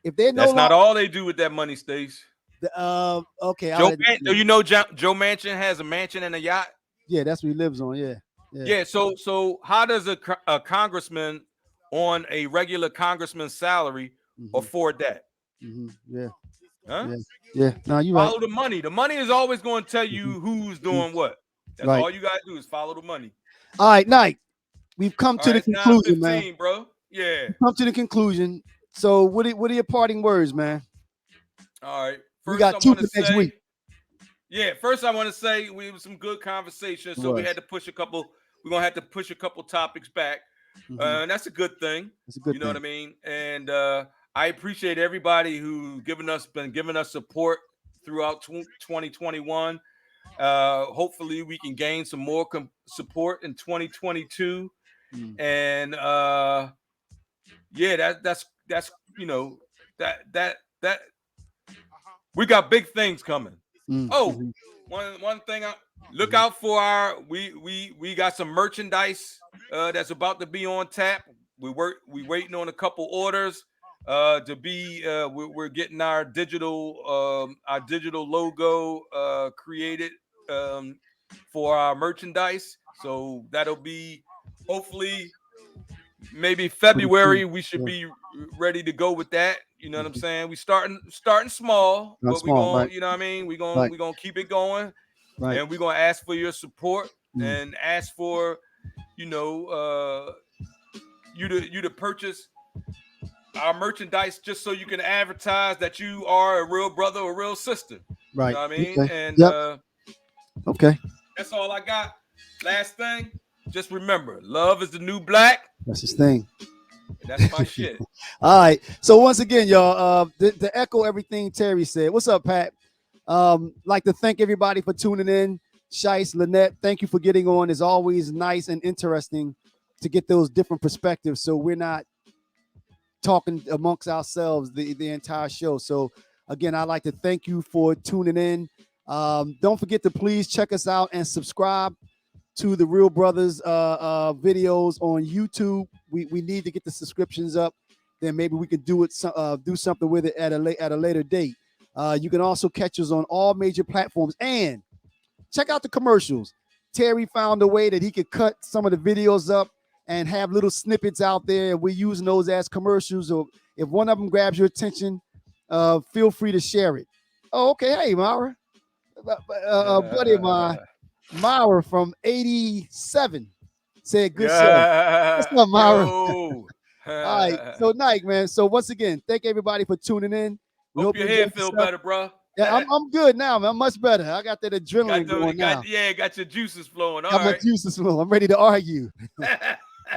Speaker 2: If they're
Speaker 1: that's not all they do with that money, Stace.
Speaker 2: Okay.
Speaker 1: Joe Manchin has a mansion and a yacht.
Speaker 2: Yeah, that's what he lives on. Yeah.
Speaker 1: So how does a congressman on a regular congressman's salary afford that?
Speaker 2: Yeah.
Speaker 1: Huh?
Speaker 2: Yeah. No, you right.
Speaker 1: Follow the money. The money is always going to tell you who's doing what. That's all you gotta do is follow the money.
Speaker 2: All right, Nike. We've come to the conclusion,
Speaker 1: 9:15,
Speaker 2: man.
Speaker 1: Bro. Yeah.
Speaker 2: We've come to the conclusion. So, what are your parting words, man?
Speaker 1: All right. First,
Speaker 2: we got two for next week.
Speaker 1: Yeah. First, I want to say we had some good conversation. So we had to push a couple. We're gonna have to push a couple topics back. And that's a good thing.
Speaker 2: It's a good
Speaker 1: thing. You know what I mean? And I appreciate everybody who been giving us support throughout 2021. Hopefully we can gain some more support in 2022. And yeah, that's you know, that we got big things coming. One thing look out for we got some merchandise that's about to be on tap. We waiting on a couple orders to be we're getting our digital logo created for our merchandise. So that'll be hopefully maybe February. We should be ready to go with that. You know what I'm saying? We starting small, but we're gonna, you know what I mean? We're gonna keep it going. Right. And we're gonna ask for your support and ask for, you know, you to purchase our merchandise just so you can advertise that you are a real brother or real sister. Right. You know what I mean? Okay. And
Speaker 2: okay.
Speaker 1: That's all I got. Last thing, just remember, love is the new black.
Speaker 2: That's his thing.
Speaker 1: That's my shit.
Speaker 2: All right. So once again, y'all, to echo everything Terry said. What's up, Pat? Like to thank everybody for tuning in. Shice, Lynette, thank you for getting on. It's always nice and interesting to get those different perspectives. So we're not talking amongst ourselves the entire show. So again, I'd like to thank you for tuning in. Don't forget to please check us out and subscribe to the Real Brothers videos on YouTube. We need to get the subscriptions up. Then maybe we can do something with it at a later date. You can also catch us on all major platforms and check out the commercials. Terry found a way that he could cut some of the videos up and have little snippets out there. We're using those as commercials. Or if one of them grabs your attention, feel free to share it. Oh, okay. Hey, Myra, buddy of mine. Myra from 87 said good show. What's up, Myra? All right. So Nike, man. So once again, thank everybody for tuning in.
Speaker 1: We hope your head feel better, bro.
Speaker 2: Yeah, I'm good now, man. I'm much better. I got that adrenaline going now.
Speaker 1: Yeah, got your juices flowing.
Speaker 2: Got my juices flowing. I'm ready to argue. All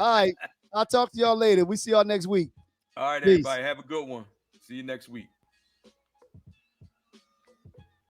Speaker 2: right. I'll talk to y'all later. We see y'all next week.
Speaker 1: All right, everybody. Have a good one. See you next week.